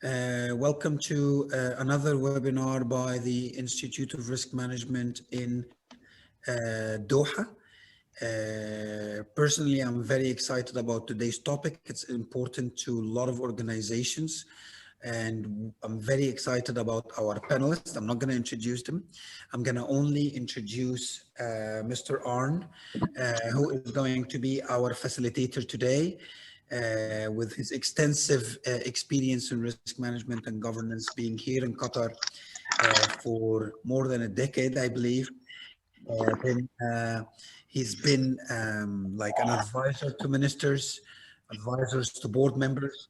Welcome to another webinar by the Institute of Risk Management in Doha. Personally, I'm very excited about today's topic. It's important to a lot of organizations, and I'm very excited about our panelists. I'm not going to introduce them. I'm going to only introduce Mr. Arn, who is going to be our facilitator today. With his extensive experience in risk management and governance, being here in Qatar for more than a decade, I believe. He's been like an advisor to ministers, advisors to board members.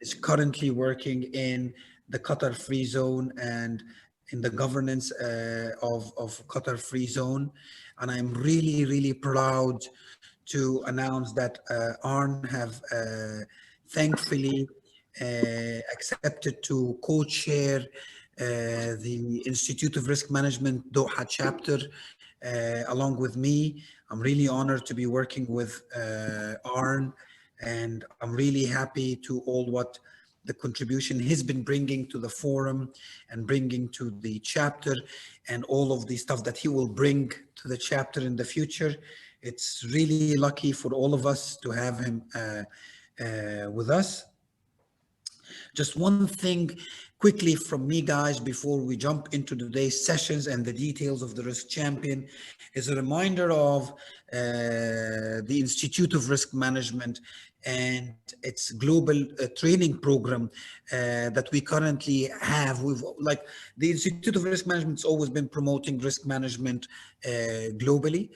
He's currently working in the Qatar Free Zone and in the governance of Qatar Free Zone. And I'm really, really proud to announce that Arn have thankfully accepted to co-chair the Institute of Risk Management Doha chapter along with me. I'm really honored to be working with Arn, and I'm really happy to all what the contribution he's been bringing to the forum and bringing to the chapter, and all of the stuff that he will bring to the chapter in the future. It's really lucky for all of us to have him with us. Just one thing quickly from me, guys, before we jump into today's sessions and the details of the Risk Champion, is a reminder of the Institute of Risk Management and its global training program that we currently have. Like the Institute of Risk Management has always been promoting risk management globally.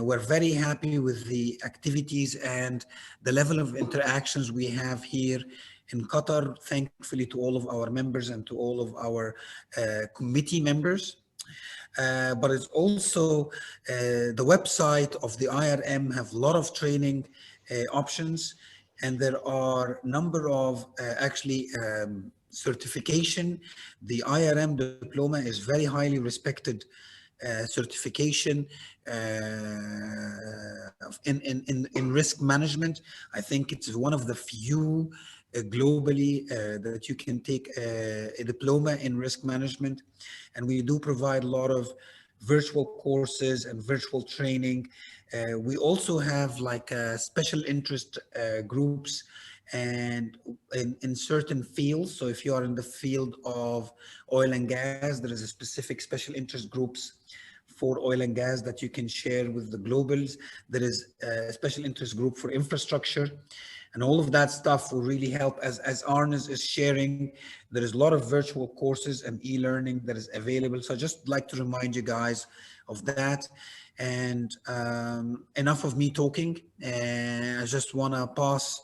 We're very happy with the activities and the level of interactions we have here in Qatar, thankfully to all of our members and to all of our committee members. But it's also the website of the IRM have a lot of training options, and there are a number of actually certification. The IRM diploma is very highly respected certification in risk management. I think it's one of the few globally that you can take a diploma in risk management. And we do provide a lot of virtual courses and virtual training. We also have like special interest groups and in certain fields. So if you are in the field of oil and gas, there is a specific special interest groups for oil and gas that you can share with the globals. There is a special interest group for infrastructure, and all of that stuff will really help. As Arn is sharing, there is a lot of virtual courses and e-learning that is available. So I just like to remind you guys of that. And enough of me talking. I just want to pass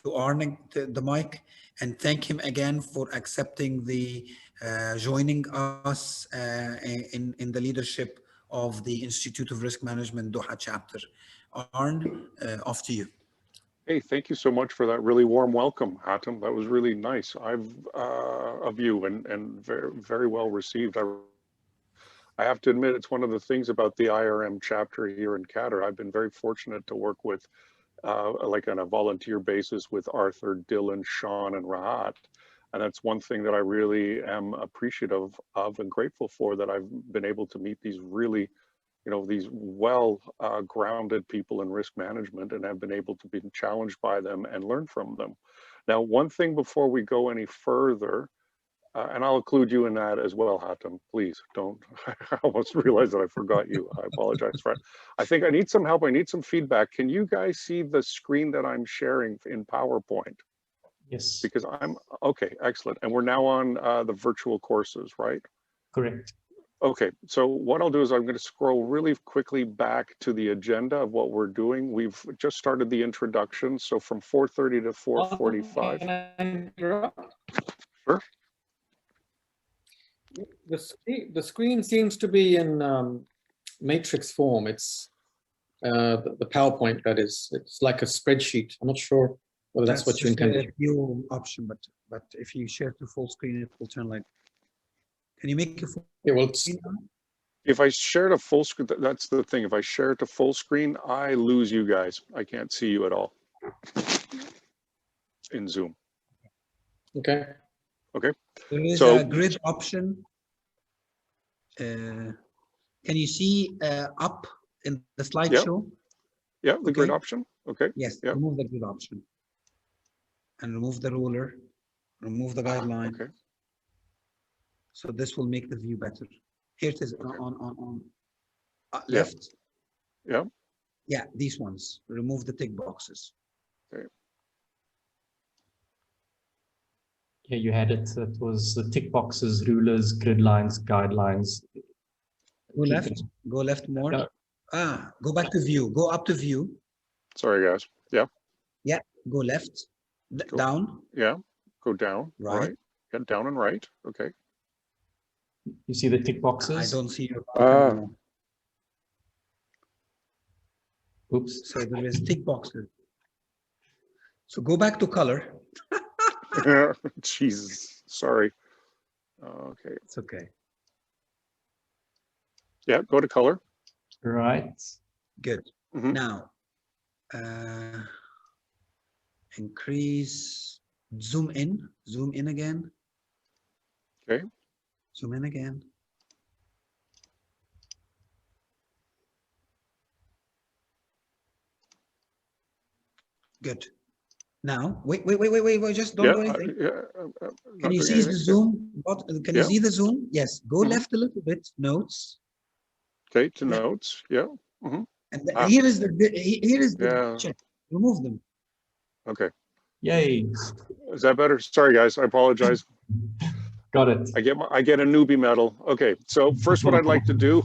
to Arn the mic and thank him again for accepting the joining us in the leadership of the Institute of Risk Management Doha chapter. Arn, off to you. Hey, thank you so much for that really warm welcome, Hatem. That was really nice of you and very, very well received. I have to admit, it's one of the things about the IRM chapter here in Qatar. I've been very fortunate to work with like on a volunteer basis with Arthur, Dylan, Sean, and Rahat. And that's one thing that I really am appreciative of and grateful for, that I've been able to meet these really, you know, these well grounded people in risk management, and have been able to be challenged by them and learn from them. Now, one thing before we go any further, and I'll include you in that as well, Hatem, please don't, I almost realized that I forgot you. I apologize for that. I think I need some help. I need some feedback. Can you guys see the screen that I'm sharing in PowerPoint? Yes. Because okay, excellent. And we're now on the virtual courses, right? Correct. Okay, so what I'll do is I'm going to scroll really quickly back to the agenda of what we're doing. We've just started the introduction, so from 4:30 to 4:45. Can I interrupt? Sure. The screen seems to be in matrix form. It's the PowerPoint, that is. It's like a spreadsheet. I'm not sure whether that's what you intended. View option, but if you share to full screen, it will turn like. Can you make it full? Yeah, well, If I share to full screen, that's the thing. If I share it to full screen, I lose you guys. I can't see you at all in Zoom. Okay. Okay. There is So- a grid option. Can you see up in the slideshow? Yeah, the grid Okay. option. Okay. Yes, Yeah. remove the grid option. And remove the ruler, remove the guideline. Okay. So this will make the view better. Here it is Okay. on Yeah. left. Yeah. Yeah, these ones. Remove the tick boxes. Yeah, you had it. It was the tick boxes, rulers, grid lines, guidelines. Go Keep left. it. Go left more. Yeah. Go back to view. Go up to view. Sorry, guys. Yeah. Yeah, go left. Go. Down. Yeah. Go down. Right. Right. Yeah, down and right. Okay. You see the tick boxes? I don't see your Ah. anymore. Oops. So there is tick boxes. So go back to color. Jesus. Sorry. Okay. It's okay. Yeah. Go to color. Right. Good. Mhm. Now, increase, zoom in again. Okay. Zoom in again. Good. Now, wait, just don't do anything. Can you see the zoom? Can you Yeah. see the zoom? Yes, go Mhm. left a little bit, notes. Okay. To Yeah. notes. Yeah. And Ah. here is the Yeah. check. Remove them. Okay. Yay. Is that better? Sorry, guys. I apologize. Got it. I get a newbie medal. Okay, so first what I'd like to do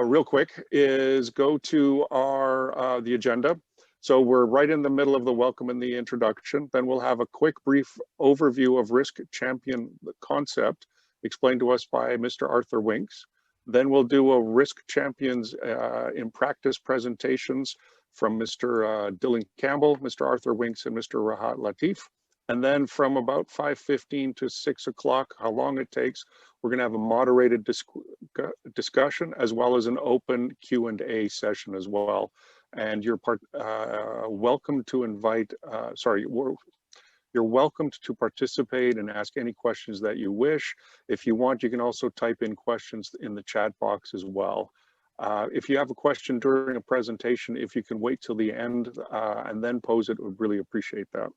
real quick is go to our the agenda. So we're right in the middle of the welcome and the introduction. Then we'll have a quick brief overview of risk champion concept explained to us by Mr. Arthur Winks. Then we'll do a risk champions in practice presentations from Mr. Dylan Campbell, Mr. Arthur Winks, and Mr. Rahat Latif. And then from about 5:15 to 6 o'clock, how long it takes, we're going to have a moderated discussion as well as an open Q&A session as well. And you're welcome to invite, you're welcome to participate and ask any questions that you wish. If you want, you can also type in questions in the chat box as well. If you have a question during a presentation, if you can wait till the end and then pose it, we'd really appreciate that.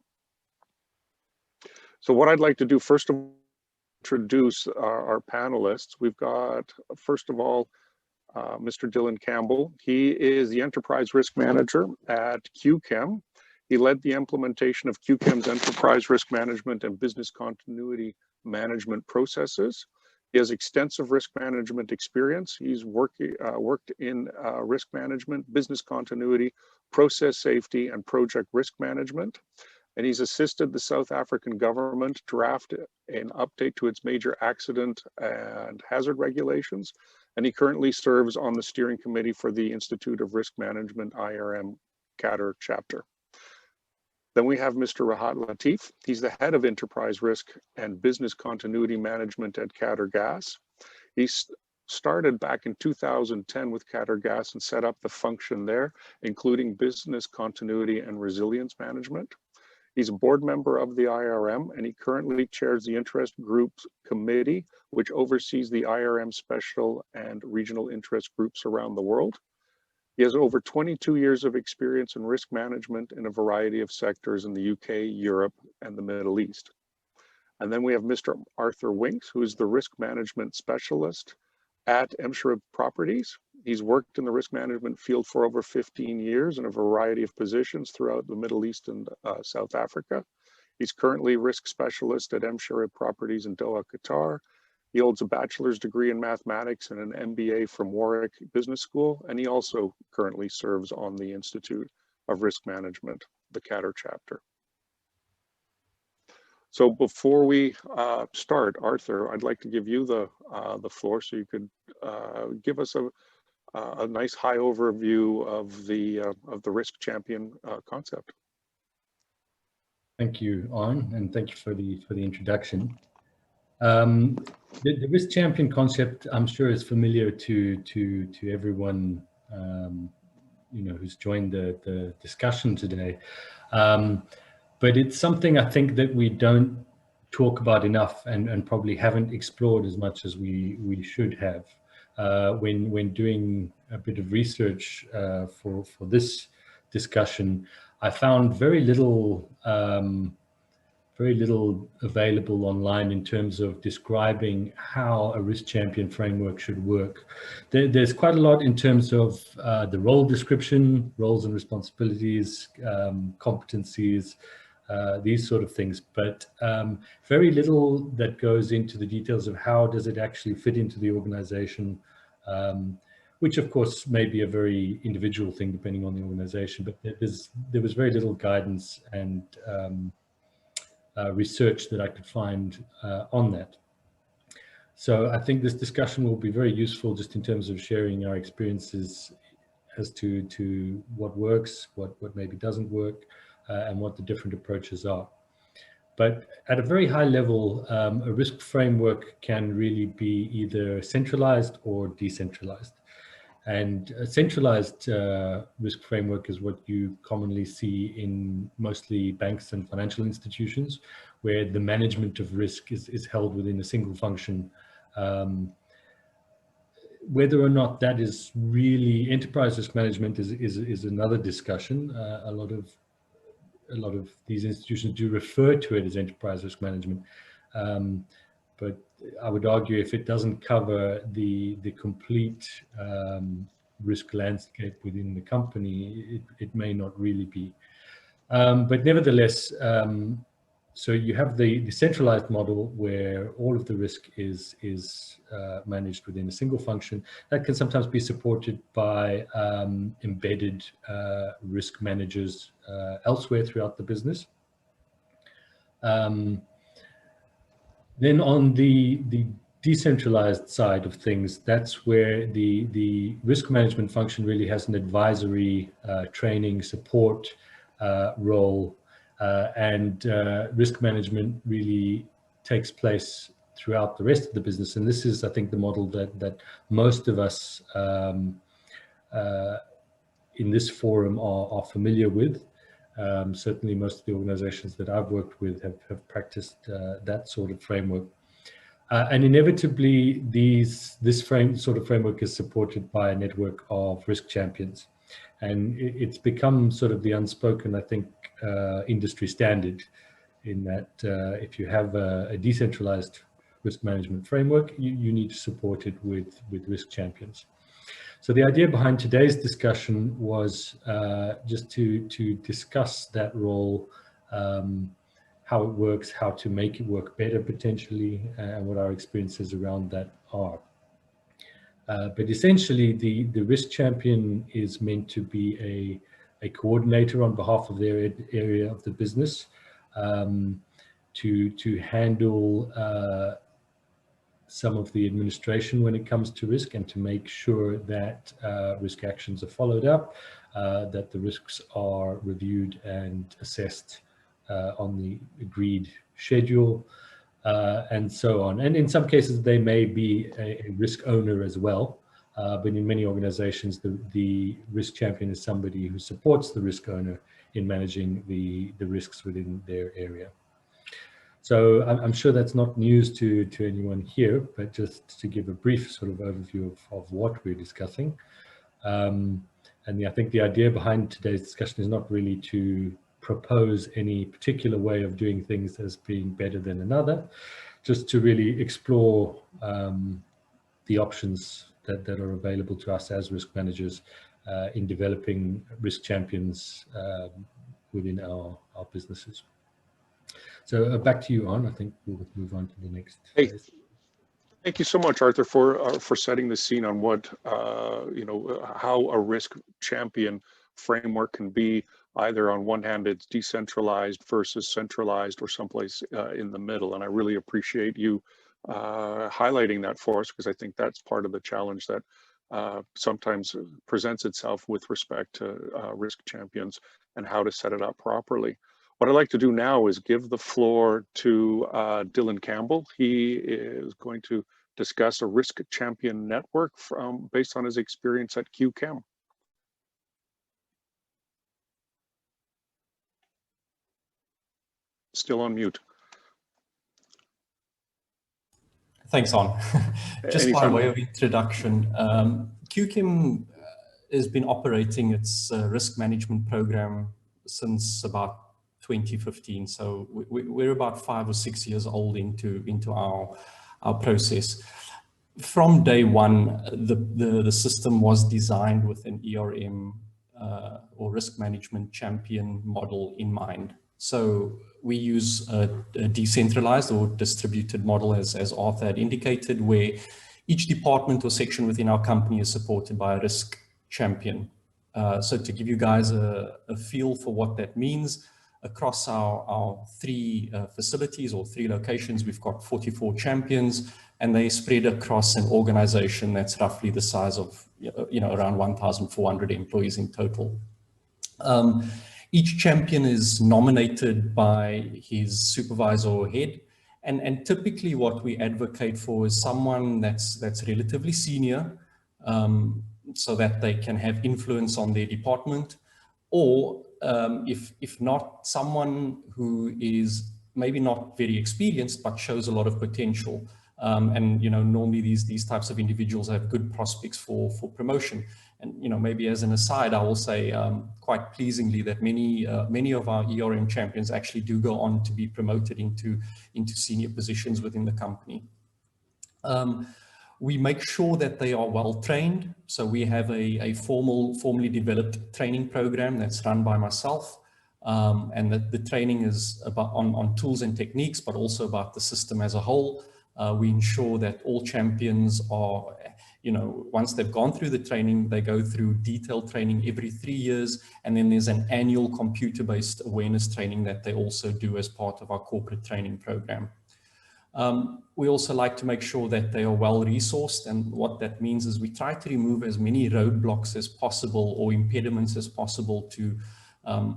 So what I'd like to do first of all, introduce our panelists. We've got, first of all, Mr. Dylan Campbell. He is the Enterprise Risk Manager at QCHEM. He led the implementation of QCHEM's Enterprise Risk Management and Business Continuity Management processes. He has extensive risk management experience. He's worked in risk management, business continuity, process safety, and project risk management. And he's assisted the South African government draft an update to its major accident and hazard regulations. And he currently serves on the steering committee for the Institute of Risk Management, IRM, Qatar chapter. Then we have Mr. Rahat Latif. He's the head of enterprise risk and business continuity management at Qatar Gas. He started back in 2010 with Qatar Gas and set up the function there, including business continuity and resilience management. He's a board member of the IRM, and he currently chairs the Interest Groups Committee, which oversees the IRM special and regional interest groups around the world. He has over 22 years of experience in risk management in a variety of sectors in the UK, Europe, and the Middle East. And then we have Mr. Arthur Winks, who is the risk management specialist at Msheireb Properties. He's worked in the risk management field for over 15 years in a variety of positions throughout the Middle East and South Africa. He's currently risk specialist at Msheireb Properties in Doha, Qatar. He holds a bachelor's degree in mathematics and an MBA from Warwick Business School, and he also currently serves on the Institute of Risk Management, the Qatar chapter. So before we start, Arthur, I'd like to give you the floor so you could give us a nice high overview of the risk champion concept. Thank you, Arn, and thank you for the introduction. The risk champion concept, I'm sure, is familiar to everyone who's joined the discussion today. But it's something I think that we don't talk about enough, and probably haven't explored as much as we should have. When doing a bit of research for this discussion, I found very little available online in terms of describing how a risk champion framework should work. There's quite a lot in terms of the role description, roles and responsibilities, competencies, these sort of things, but very little that goes into the details of how does it actually fit into the organization, which of course may be a very individual thing depending on the organization, but there was very little guidance and research that I could find on that. So I think this discussion will be very useful just in terms of sharing our experiences as to what works, what maybe doesn't work, and what the different approaches are. But at a very high level, a risk framework can really be either centralized or decentralized. And a centralized risk framework is what you commonly see in mostly banks and financial institutions, where the management of risk is held within a single function. Whether or not that is really enterprise risk management is another discussion. A lot of these institutions do refer to it as enterprise risk management, but I would argue if it doesn't cover the complete risk landscape within the company, it may not really be. But nevertheless, so you have the centralized model where all of the risk is managed within a single function. That can sometimes be supported by embedded risk managers elsewhere throughout the business. Then on the decentralized side of things, that's where the risk management function really has an advisory, training, support role, and risk management really takes place throughout the rest of the business. And this is, I think, the model that most of us in this forum are familiar with. Certainly most of the organizations that I've worked with have practiced that sort of framework. And inevitably, this sort of framework is supported by a network of risk champions. And it's become sort of the unspoken, I think, industry standard, in that if you have a decentralized risk management framework, you need to support it with risk champions. So the idea behind today's discussion was just to discuss that role, how it works, how to make it work better potentially, and what our experiences around that are. But essentially, the risk champion is meant to be a coordinator on behalf of their area of the business, to handle some of the administration when it comes to risk, and to make sure that risk actions are followed up, that the risks are reviewed and assessed on the agreed schedule, and so on. And in some cases, they may be a risk owner as well, but in many organizations, the risk champion is somebody who supports the risk owner in managing the risks within their area. So I'm sure that's not news to anyone here, but just to give a brief sort of overview of what we're discussing. And I think the idea behind today's discussion is not really to propose any particular way of doing things as being better than another, just to really explore the options that are available to us as risk managers in developing risk champions within our businesses. So back to you, Arn. I think we'll move on to the next. Hey, thank you so much, Arthur, for setting the scene on what how a risk champion framework can be. Either on one hand, it's decentralized versus centralized, or someplace in the middle. And I really appreciate you highlighting that for us, because I think that's part of the challenge that sometimes presents itself with respect to risk champions and how to set it up properly. What I'd like to do now is give the floor to Dylan Campbell. He is going to discuss a risk champion network based on his experience at QCHEM. still on mute. Thanks, On. Just by Anytime. way of introduction, QCHEM has been operating its risk management program since about 2015. So we're about 5 or 6 years old into our process. From day one, the system was designed with an IRM or risk management champion model in mind. So we use a decentralized or distributed model, as Arthur had indicated, where each department or section within our company is supported by a risk champion. So to give you guys a feel for what that means, across our 3 facilities or 3 locations, we've got 44 champions, and they spread across an organization that's roughly the size of, around 1,400 employees in total. Each champion is nominated by his supervisor or head, and typically what we advocate for is someone that's relatively senior, so that they can have influence on their department, or if not, someone who is maybe not very experienced but shows a lot of potential. And normally these types of individuals have good prospects for promotion. And maybe as an aside, I will say quite pleasingly that many of our ERM champions actually do go on to be promoted into senior positions within the company. We make sure that they are well trained. So we have a formally developed training program that's run by myself. And the training is about on tools and techniques, but also about the system as a whole. We ensure that all champions are, once they've gone through the training, they go through detailed training every 3 years. And then there's an annual computer-based awareness training that they also do as part of our corporate training program. We also like to make sure that they are well resourced, and what that means is we try to remove as many roadblocks as possible or impediments as possible to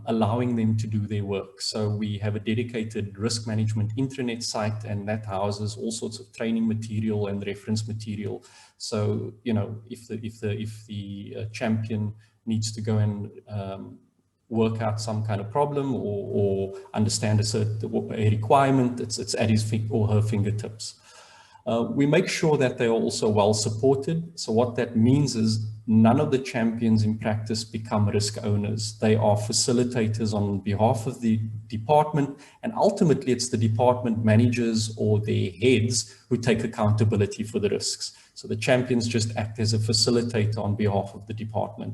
allowing them to do their work. So we have a dedicated risk management intranet site, and that houses all sorts of training material and reference material. So if the champion needs to go and work out some kind of problem or understand a requirement, it's at his or her fingertips. We make sure that they are also well supported. So what that means is none of the champions in practice become risk owners. They are facilitators on behalf of the department, and ultimately it's the department managers or their heads who take accountability for the risks. So the champions just act as a facilitator on behalf of the department.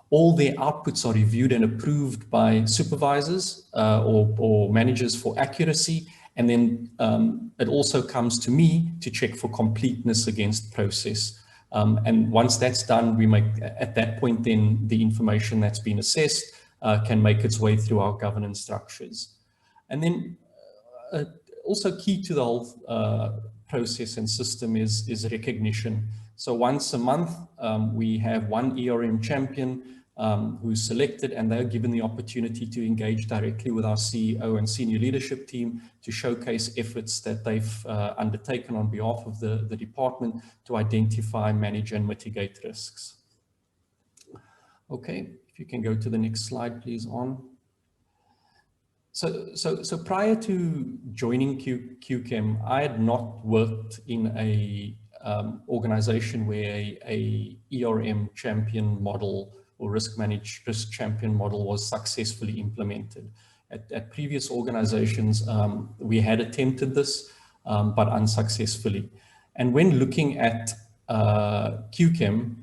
All their outputs are reviewed and approved by supervisors or managers for accuracy. And then it also comes to me to check for completeness against process. And once that's done, we make, at that point, then the information that's been assessed can make its way through our governance structures. And then also key to the whole process and system is recognition. So once a month, we have one ERM champion who's selected, and they're given the opportunity to engage directly with our CEO and senior leadership team to showcase efforts that they've undertaken on behalf of the department to identify, manage, and mitigate risks. Okay, if you can go to the next slide, please, On. So prior to joining QCHEM, I had not worked in a organization where a ERM champion model or risk champion model was successfully implemented. At previous organizations, we had attempted this, but unsuccessfully. And when looking at QCHEM,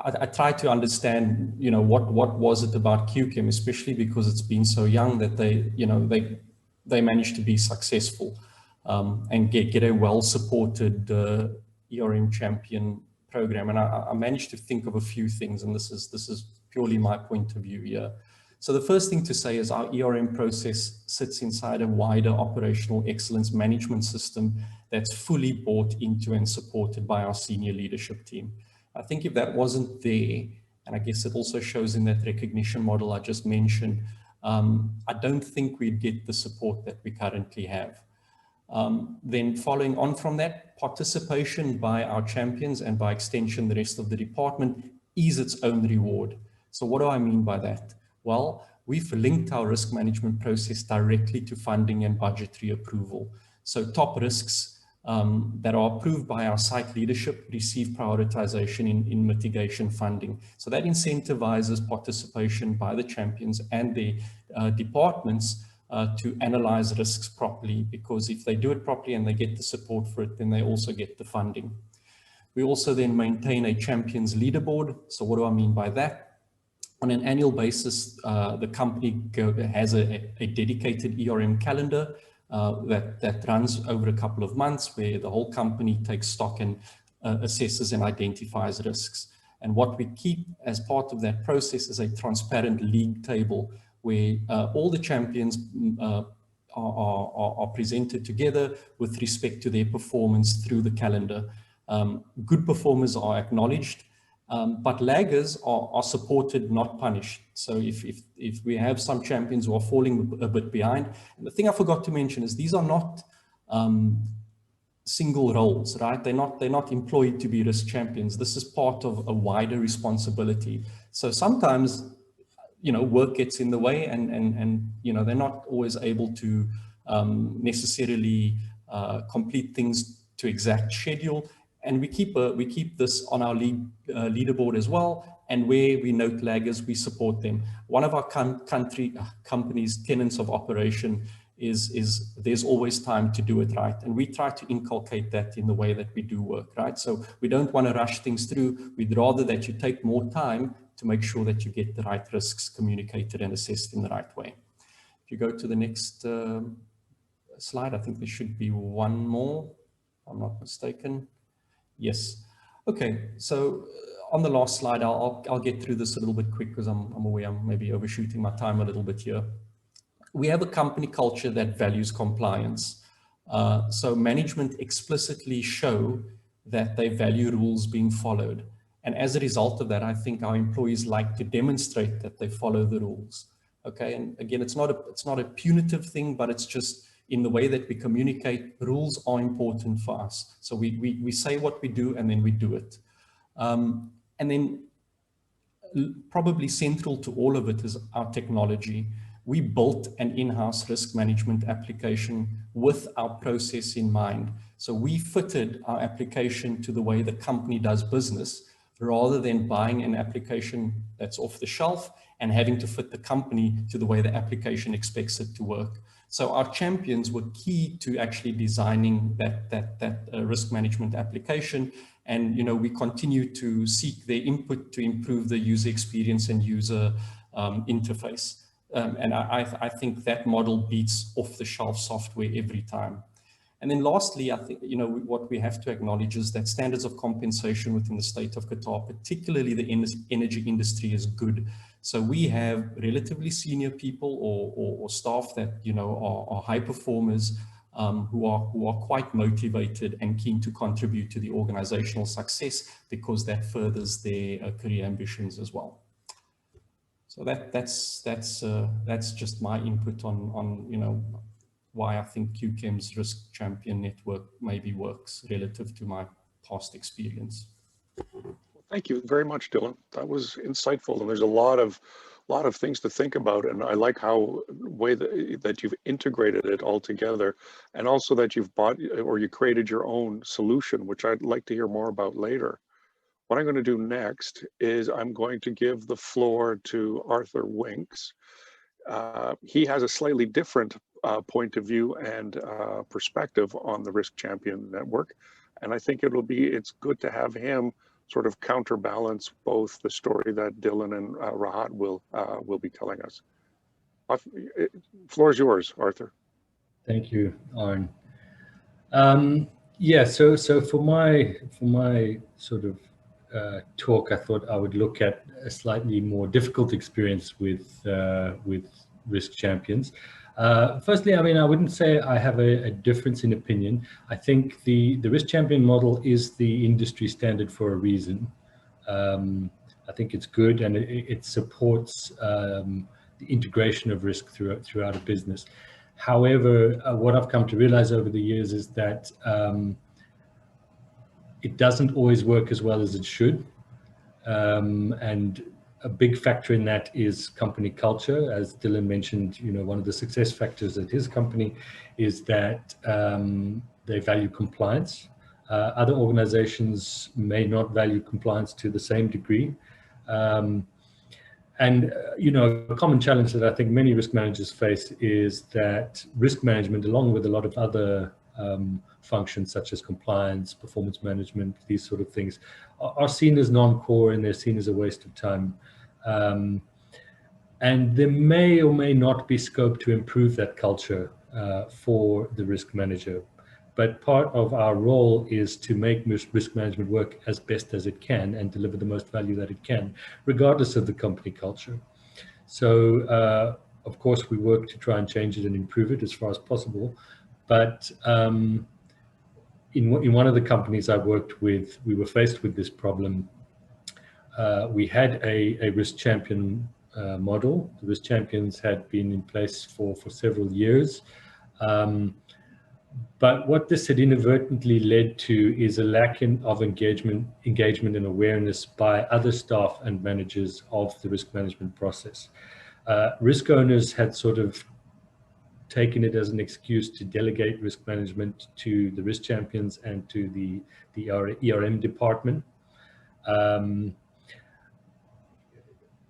I tried to understand, what was it about QCHEM, especially because it's been so young that they managed to be successful and get a well-supported ERM champion program. And I managed to think of a few things, and this is purely my point of view here. So the first thing to say is our ERM process sits inside a wider operational excellence management system that's fully bought into and supported by our senior leadership team. I think if that wasn't there, and I guess it also shows in that recognition model I just mentioned, I don't think we'd get the support that we currently have. Then following on from that, participation by our champions and by extension the rest of the department is its own reward. So what do I mean by that? Well, we've linked our risk management process directly to funding and budgetary approval. So top risks that are approved by our site leadership receive prioritization in mitigation funding. So that incentivizes participation by the champions and the departments to analyze risks properly, because if they do it properly and they get the support for it, then they also get the funding. We also then maintain a champions leaderboard. So what do I mean by that? On an annual basis, the company has a dedicated IRM calendar that runs over a couple of months, where the whole company takes stock and assesses and identifies risks. And what we keep as part of that process is a transparent league table, where all the champions are presented together with respect to their performance through the calendar. Good performers are acknowledged, but laggers are supported, not punished. So if we have some champions who are falling a bit behind, and the thing I forgot to mention is these are not single roles, right? They're not employed to be risk champions. This is part of a wider responsibility. So sometimes, you know, work gets in the way, and you know, they're not always able to necessarily complete things to exact schedule. And we keep this on our leaderboard as well. And where we note laggers, we support them. One of our company's tenets of operation is there's always time to do it right. And we try to inculcate that in the way that we do work, right? So we don't want to rush things through. We'd rather that you take more time to make sure that you get the right risks communicated and assessed in the right way. If you go to the next slide, I think there should be one more, if I'm not mistaken. Yes. Okay. So on the last slide, I'll get through this a little bit quick, because I'm aware I'm maybe overshooting my time a little bit here. We have a company culture that values compliance. So management explicitly show that they value rules being followed. And as a result of that, I think our employees like to demonstrate that they follow the rules. Okay. And again, it's not a punitive thing, but it's just in the way that we communicate. Rules are important for us. So we say what we do, and then we do it. And then probably central to all of it is our technology. We built an in-house risk management application with our process in mind. So we fitted our application to the way the company does business, rather than buying an application that's off the shelf and having to fit the company to the way the application expects it to work. So our champions were key to actually designing that risk management application. And, you know, we continue to seek their input to improve the user experience and user interface. And I think that model beats off-the-shelf software every time. And then lastly, I think, you know, what we have to acknowledge is that standards of compensation within the state of Qatar, particularly the energy industry, is good. So we have relatively senior people or staff that, you know, are high performers, who are quite motivated and keen to contribute to the organizational success, because that furthers their career ambitions as well. So that's just my input on you know, why I think QCHEM's Risk Champion Network maybe works relative to my past experience. Thank you very much, Dylan. That was insightful, and there's a lot of things to think about. And I like how that you've integrated it all together, and also that you've bought or you created your own solution, which I'd like to hear more about later. What I'm going to do next is I'm going to give the floor to Arthur Winks. He has a slightly different point of view and perspective on the Risk Champion Network. And I think it's good to have him sort of counterbalance both the story that Dylan and Rahat will be telling us. Floor is yours, Arthur. Thank you, Arn. Yeah, so for my sort of talk, I thought I would look at a slightly more difficult experience with risk champions. Firstly, I mean, I wouldn't say I have a difference in opinion. I think the risk champion model is the industry standard for a reason. I think it's good, and it supports the integration of risk throughout a business. However, what I've come to realize over the years is that it doesn't always work as well as it should. And a big factor in that is company culture. As Dylan mentioned, one of the success factors at his company is that they value compliance. Other organizations may not value compliance to the same degree. A common challenge that I think many risk managers face is that risk management, along with a lot of other functions such as compliance, performance management, these sort of things, are seen as non-core, and they're seen as a waste of time. And there may or may not be scope to improve that culture for the risk manager. But part of our role is to make risk management work as best as it can and deliver the most value that it can, regardless of the company culture. So, of course, we work to try and change it and improve it as far as possible. But in one of the companies I worked with, we were faced with this problem. We had a risk champion model. The risk champions had been in place for several years. But what this had inadvertently led to is a lack of engagement and awareness by other staff and managers of the risk management process. Risk owners had sort of taken it as an excuse to delegate risk management to the risk champions and to the IRM department.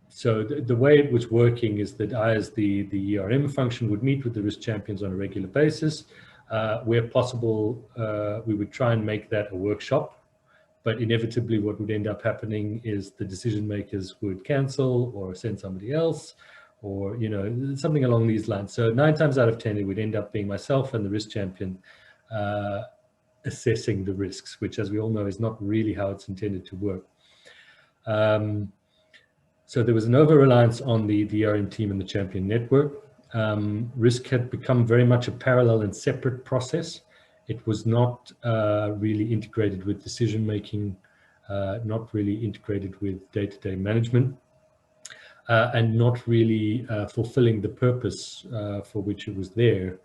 So the way it was working is that I, as the IRM function, would meet with the risk champions on a regular basis. Where possible, we would try and make that a workshop, but inevitably what would end up happening is the decision makers would cancel or send somebody else, or something along these lines. So 9 times out of 10, it would end up being myself and the risk champion assessing the risks, which, as we all know, is not really how it's intended to work. So there was an over-reliance on the IRM team and the champion network. Risk had become very much a parallel and separate process. It was not really integrated with decision making, not really integrated with day-to-day management, and not really fulfilling the purpose for which it was there.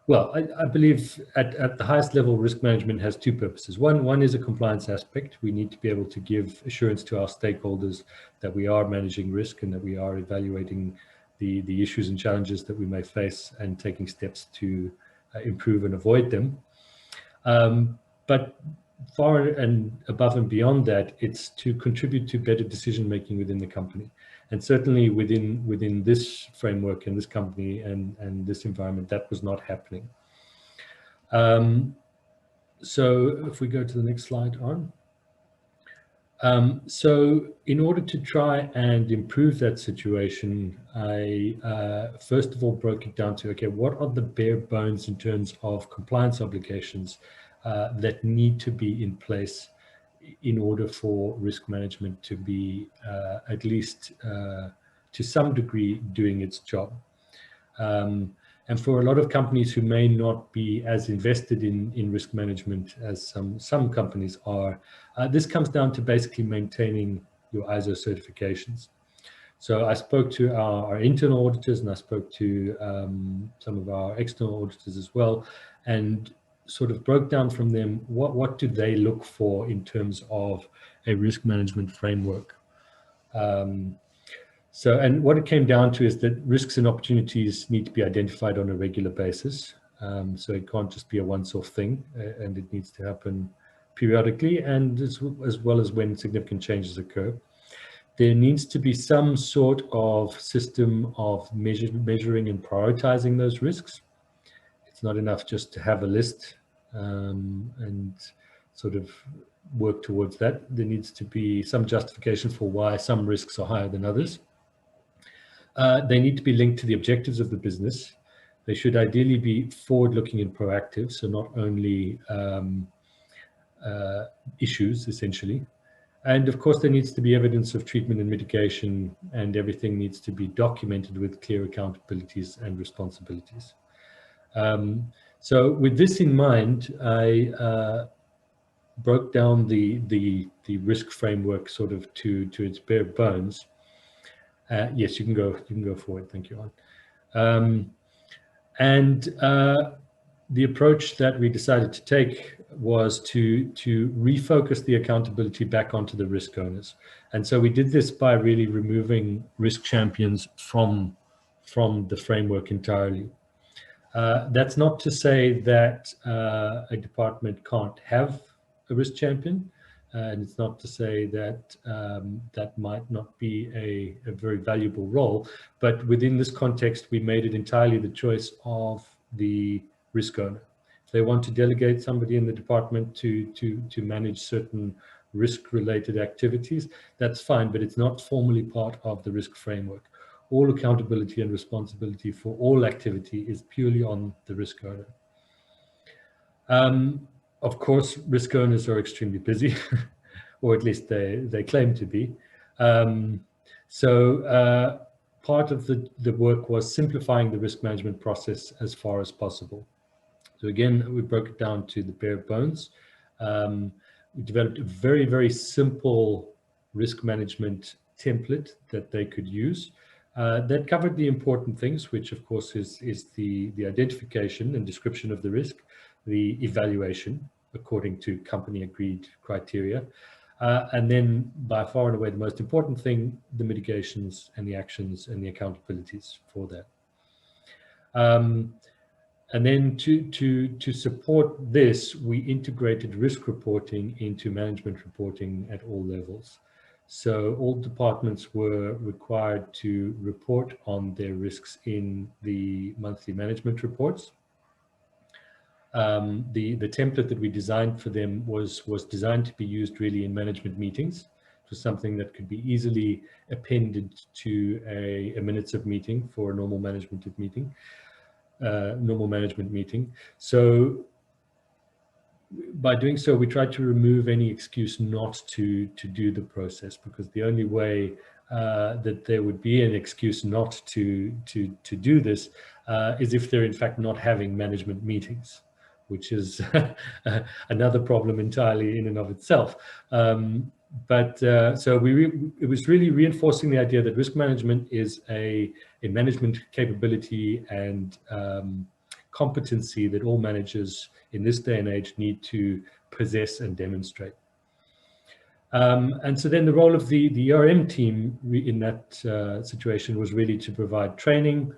Well, I believe at the highest level, risk management has 2 purposes. One is a compliance aspect. We need to be able to give assurance to our stakeholders that we are managing risk and that we are evaluating the issues and challenges that we may face and taking steps to improve and avoid them. But far and above and beyond that, it's to contribute to better decision making within the company. And certainly within this framework and this company and this environment, that was not happening. So if we go to the next slide, Arn. So in order to try and improve that situation, I first of all broke it down to, okay, what are the bare bones in terms of compliance obligations that need to be in place in order for risk management to be at least to some degree doing its job. And for a lot of companies who may not be as invested in risk management as some companies are, this comes down to basically maintaining your ISO certifications. So I spoke to our internal auditors, and I spoke to some of our external auditors as well, and sort of broke down from them what do they look for in terms of a risk management framework. And what it came down to is that risks and opportunities need to be identified on a regular basis. So it can't just be a once-off thing, and it needs to happen periodically and as well as when significant changes occur. There needs to be some sort of system of measuring and prioritizing those risks. It's not enough just to have a list and sort of work towards that. There needs to be some justification for why some risks are higher than others. They need to be linked to the objectives of the business. They should ideally be forward-looking and proactive, so not only issues, essentially. And of course, there needs to be evidence of treatment and mitigation, and everything needs to be documented with clear accountabilities and responsibilities. So with this in mind, I broke down the risk framework sort of to its bare bones. Yes, you can go forward. Thank you, Arn. the approach that we decided to take was to refocus the accountability back onto the risk owners. And so we did this by really removing risk champions from the framework entirely. That's not to say that a department can't have a risk champion, and it's not to say that that might not be a very valuable role, but within this context, we made it entirely the choice of the risk owner. If they want to delegate somebody in the department to manage certain risk-related activities, that's fine, but it's not formally part of the risk framework. All accountability and responsibility for all activity is purely on the risk owner. Of course, risk owners are extremely busy, or at least they claim to be. So part of the work was simplifying the risk management process as far as possible. So again, we broke it down to the bare bones. We developed a very, very simple risk management template that they could use. That covered the important things, which of course is the identification and description of the risk, the evaluation according to company agreed criteria, and then by far and away the most important thing, the mitigations and the actions and the accountabilities for that. And then to support this, we integrated risk reporting into management reporting at all levels. So all departments were required to report on their risks in the monthly management reports. The template that we designed for them was designed to be used really in management meetings. It was something that could be easily appended to a minutes of meeting for a normal management meeting. So by doing so, we tried to remove any excuse not to do the process, because the only way that there would be an excuse not to do this is if they're in fact not having management meetings, which is another problem entirely in and of itself. So it was really reinforcing the idea that risk management is a management capability and competency that all managers in this day and age need to possess and demonstrate. And so then the role of the IRM team in that situation was really to provide training,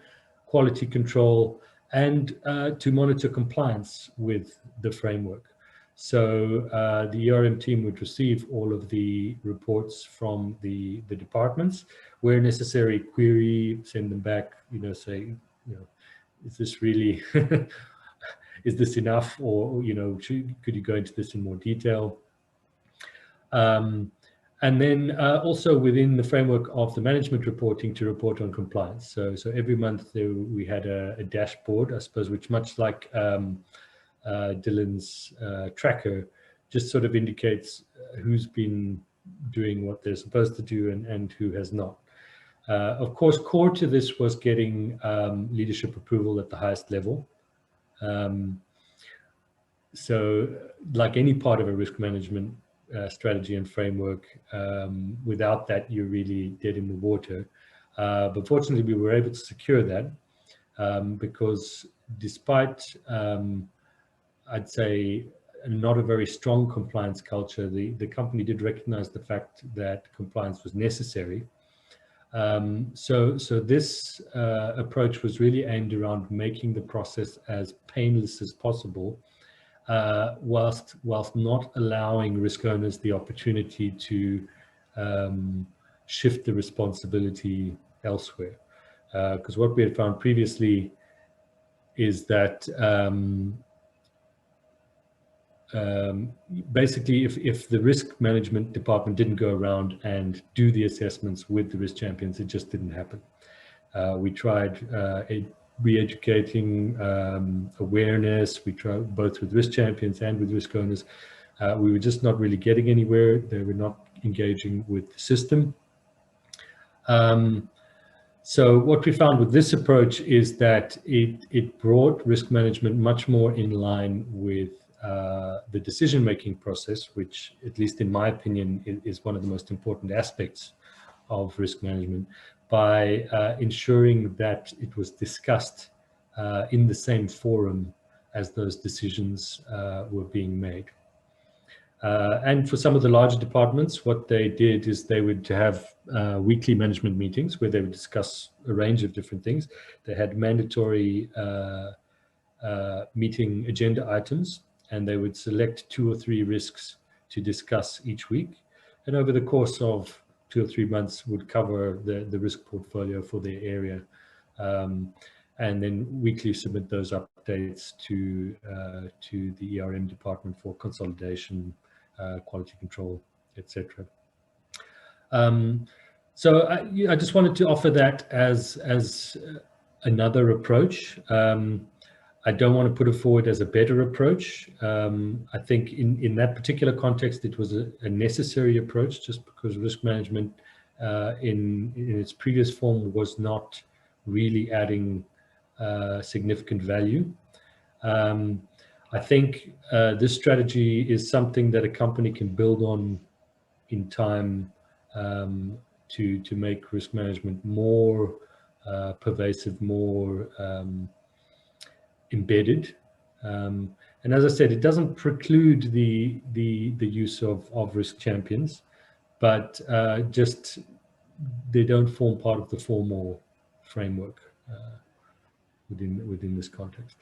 quality control, and to monitor compliance with the framework. So the IRM team would receive all of the reports from the departments, where necessary, query, send them back, say, is this really, is this enough? Or, could you go into this in more detail? And then also within the framework of the management reporting, to report on compliance. So every month we had a dashboard, I suppose, which much like Dylan's tracker, just sort of indicates who's been doing what they're supposed to do and who has not. Of course, core to this was getting leadership approval at the highest level. So like any part of a risk management strategy and framework, without that, you're really dead in the water. But fortunately, we were able to secure that because despite, I'd say, not a very strong compliance culture, the company did recognize the fact that compliance was necessary. So this approach was really aimed around making the process as painless as possible, whilst not allowing risk owners the opportunity to shift the responsibility elsewhere. Because what we had found previously is that basically if the risk management department didn't go around and do the assessments with the risk champions, it just didn't happen. We tried re-educating awareness, we tried both with risk champions and with risk owners. We were just not really getting anywhere. They were not engaging with the system. So what we found with this approach is that it brought risk management much more in line with the decision-making process, which, at least in my opinion, is one of the most important aspects of risk management, by ensuring that it was discussed in the same forum as those decisions were being made. And for some of the larger departments, what they did is they would have weekly management meetings where they would discuss a range of different things. They had mandatory meeting agenda items, and they would select 2 or 3 risks to discuss each week. And over the course of 2 or 3 months would cover the risk portfolio for their area. And then weekly submit those updates to the IRM department for consolidation, quality control, etc. So I just wanted to offer that as another approach. I don't want to put it forward as a better approach. I think in that particular context, it was a necessary approach, just because risk management in its previous form was not really adding significant value. I think this strategy is something that a company can build on in time to make risk management more pervasive, more embedded. And as I said, it doesn't preclude the use of risk champions, but just they don't form part of the formal framework within this context.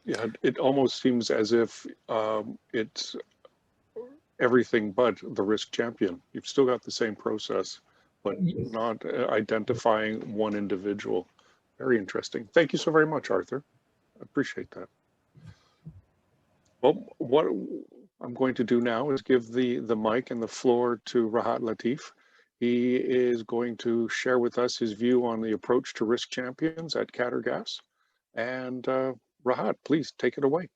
Yeah, it almost seems as if it's everything but the risk champion. You've still got the same process, but not identifying one individual. Very interesting. Thank you so very much, Arthur. I appreciate that. Well, what I'm going to do now is give the mic and the floor to Rahat Latif. He is going to share with us his view on the approach to risk champions at Qatar Gas. And Rahat, please take it away.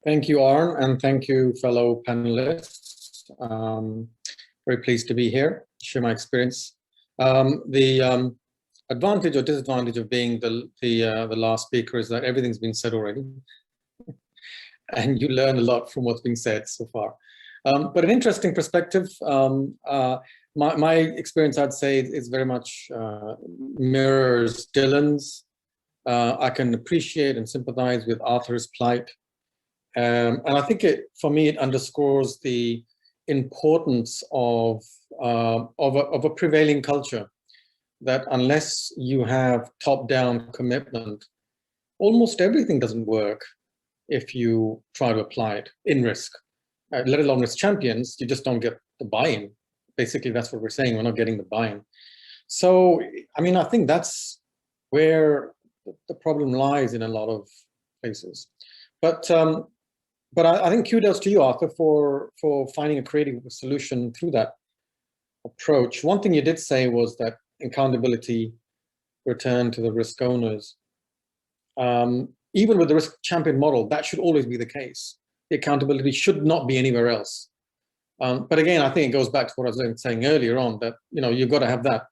Thank you, Arn, and thank you, fellow panelists. Very pleased to be here, share my experience. The advantage or disadvantage of being the last speaker is that everything's been said already, and you learn a lot from what's been said so far. But an interesting perspective. My experience, I'd say, is very much mirrors Dylan's. I can appreciate and sympathize with Arthur's plight. And I think for me, it underscores the importance of a prevailing culture, that unless you have top-down commitment, almost everything doesn't work if you try to apply it in risk. Let alone risk champions, you just don't get the buy-in. Basically, that's what we're saying. We're not getting the buy-in. So, I mean, I think that's where the problem lies in a lot of places. But I think kudos to you, Arthur, for finding a creative solution through that approach. One thing you did say was that accountability returned to the risk owners. Even with the risk champion model, that should always be the case. The accountability should not be anywhere else. But again, I think it goes back to what I was saying earlier on, that you've got to have that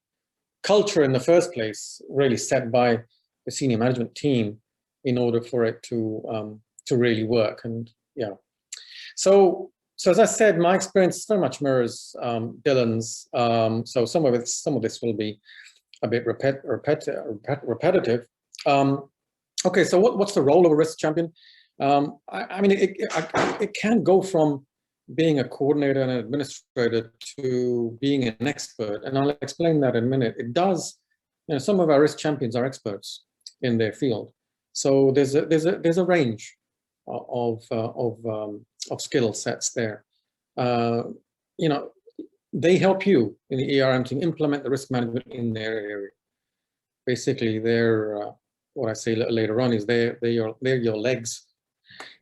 culture in the first place really set by the senior management team in order for it to really work. And yeah, so as I said, my experience very much mirrors Dylan's. So some of this will be a bit repetitive. Okay, so what's the role of a risk champion? I mean, it can go from being a coordinator and an administrator to being an expert, and I'll explain that in a minute. It does, some of our risk champions are experts in their field, so there's a range of skill sets there. They help you in the IRM to implement the risk management in their area. Basically, they're what I say later on is they're your legs.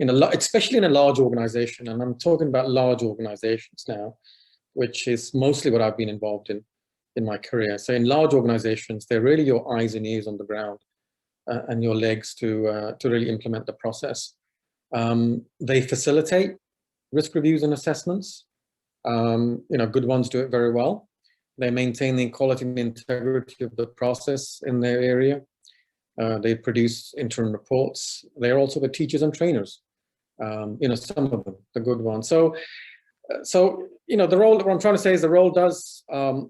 Especially in a large organization, and I'm talking about large organizations now, which is mostly what I've been involved in my career. So in large organizations, they're really your eyes and ears on the ground and your legs to really implement the process. They facilitate risk reviews and assessments. Good ones do it very well. They maintain the quality and integrity of the process in their area. They produce interim reports. They're also the teachers and trainers, some of them, the good ones. So the role, what I'm trying to say is the role does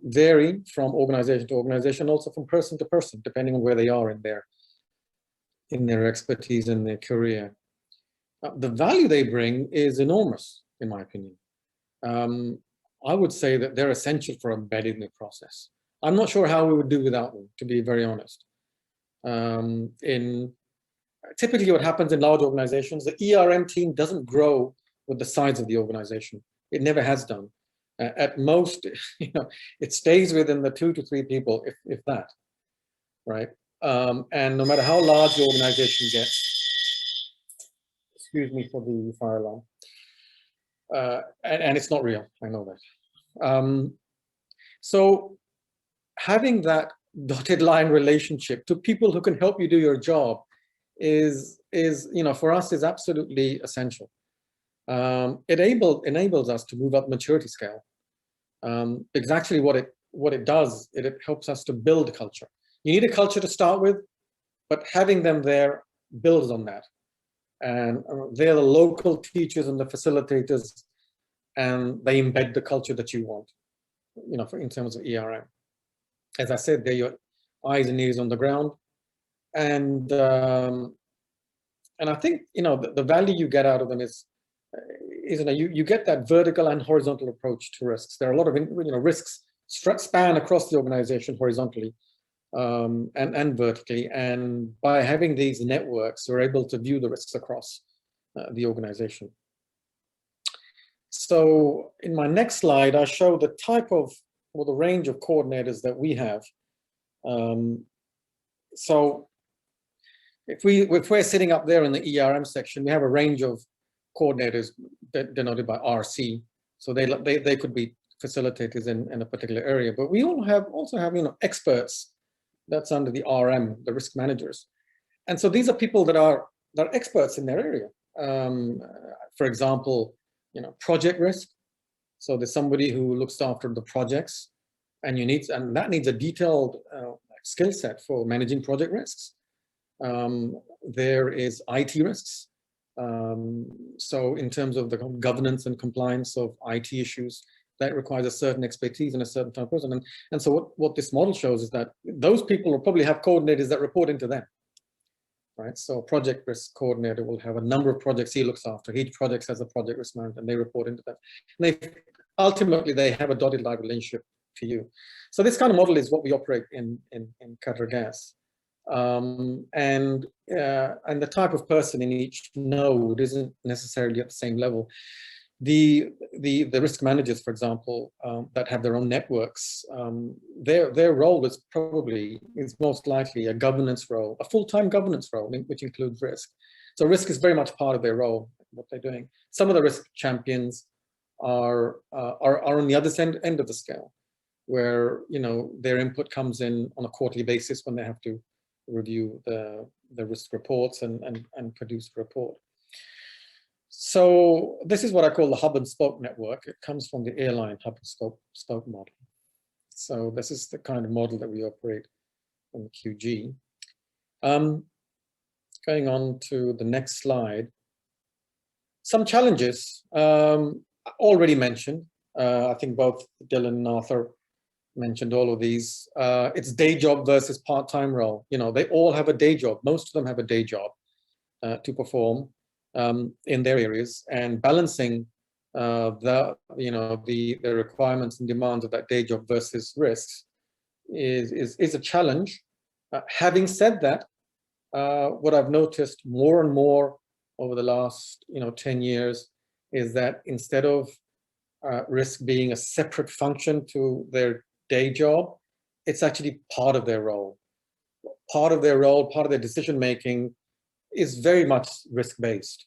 vary from organization to organization, also from person to person, depending on where they are in their in their expertise and their career. The value they bring is enormous, in my opinion. I would say that they're essential for embedding the process. I'm not sure how we would do without them, to be very honest. Typically what happens in large organizations, the ERM team doesn't grow with the size of the organization. It never has done. At most, it stays within the 2 to 3 people, if that, right? And no matter how large the organization gets, excuse me for the fire alarm, and it's not real, I know that. So having that dotted line relationship to people who can help you do your job is for us is absolutely essential. It enables us to move up maturity scale, because actually what it does, it helps us to build a culture. You need a culture to start with, but having them there builds on that. And they're the local teachers and the facilitators, and they embed the culture that you want, in terms of ERM. As I said, they're your eyes and ears on the ground. And I think, the value you get out of them is you get that vertical and horizontal approach to risks. There are a lot of risks span across the organization horizontally and vertically. And by having these networks, we're able to view the risks across the organization. So in my next slide, I show the type of, or the range of coordinators that we have. So if we're sitting up there in the ERM section, we have a range of coordinators denoted by RC. So they could be facilitators in a particular area, but we also have experts that's under the RM, the risk managers. And so these are people that are experts in their area. For example, project risk. So there's somebody who looks after the projects, and that needs a detailed skill set for managing project risks. There is IT risks. So in terms of the governance and compliance of IT issues, that requires a certain expertise and a certain type of person. And so what this model shows is that those people will probably have coordinators that report into them, right? So a project risk coordinator will have a number of projects he looks after. Each project has a project risk manager, and they report into them. And ultimately, they have a dotted line relationship to you. So this kind of model is what we operate in Qatar Gas. And the type of person in each node isn't necessarily at the same level. The risk managers, for example, that have their own networks, their role is most likely a governance role, a full-time governance role, which includes risk. So risk is very much part of their role, what they're doing. Some of the risk champions are on the other end of the scale, where their input comes in on a quarterly basis when they have to review the risk reports and produce a report. So this is what I call the hub and spoke network. It comes from the airline hub and spoke model. So this is the kind of model that we operate in QG. Going on to the next slide. Some challenges already mentioned. I think both Dylan and Arthur mentioned all of these. It's day job versus part-time role. They all have a day job. Most of them have a day job to perform in their areas, and balancing the requirements and demands of that day job versus risks is a challenge. Having said that, what I've noticed more and more over the last 10 years is that instead of risk being a separate function to their day job, it's actually part of their role. Part of their role, part of their decision making is very much risk-based.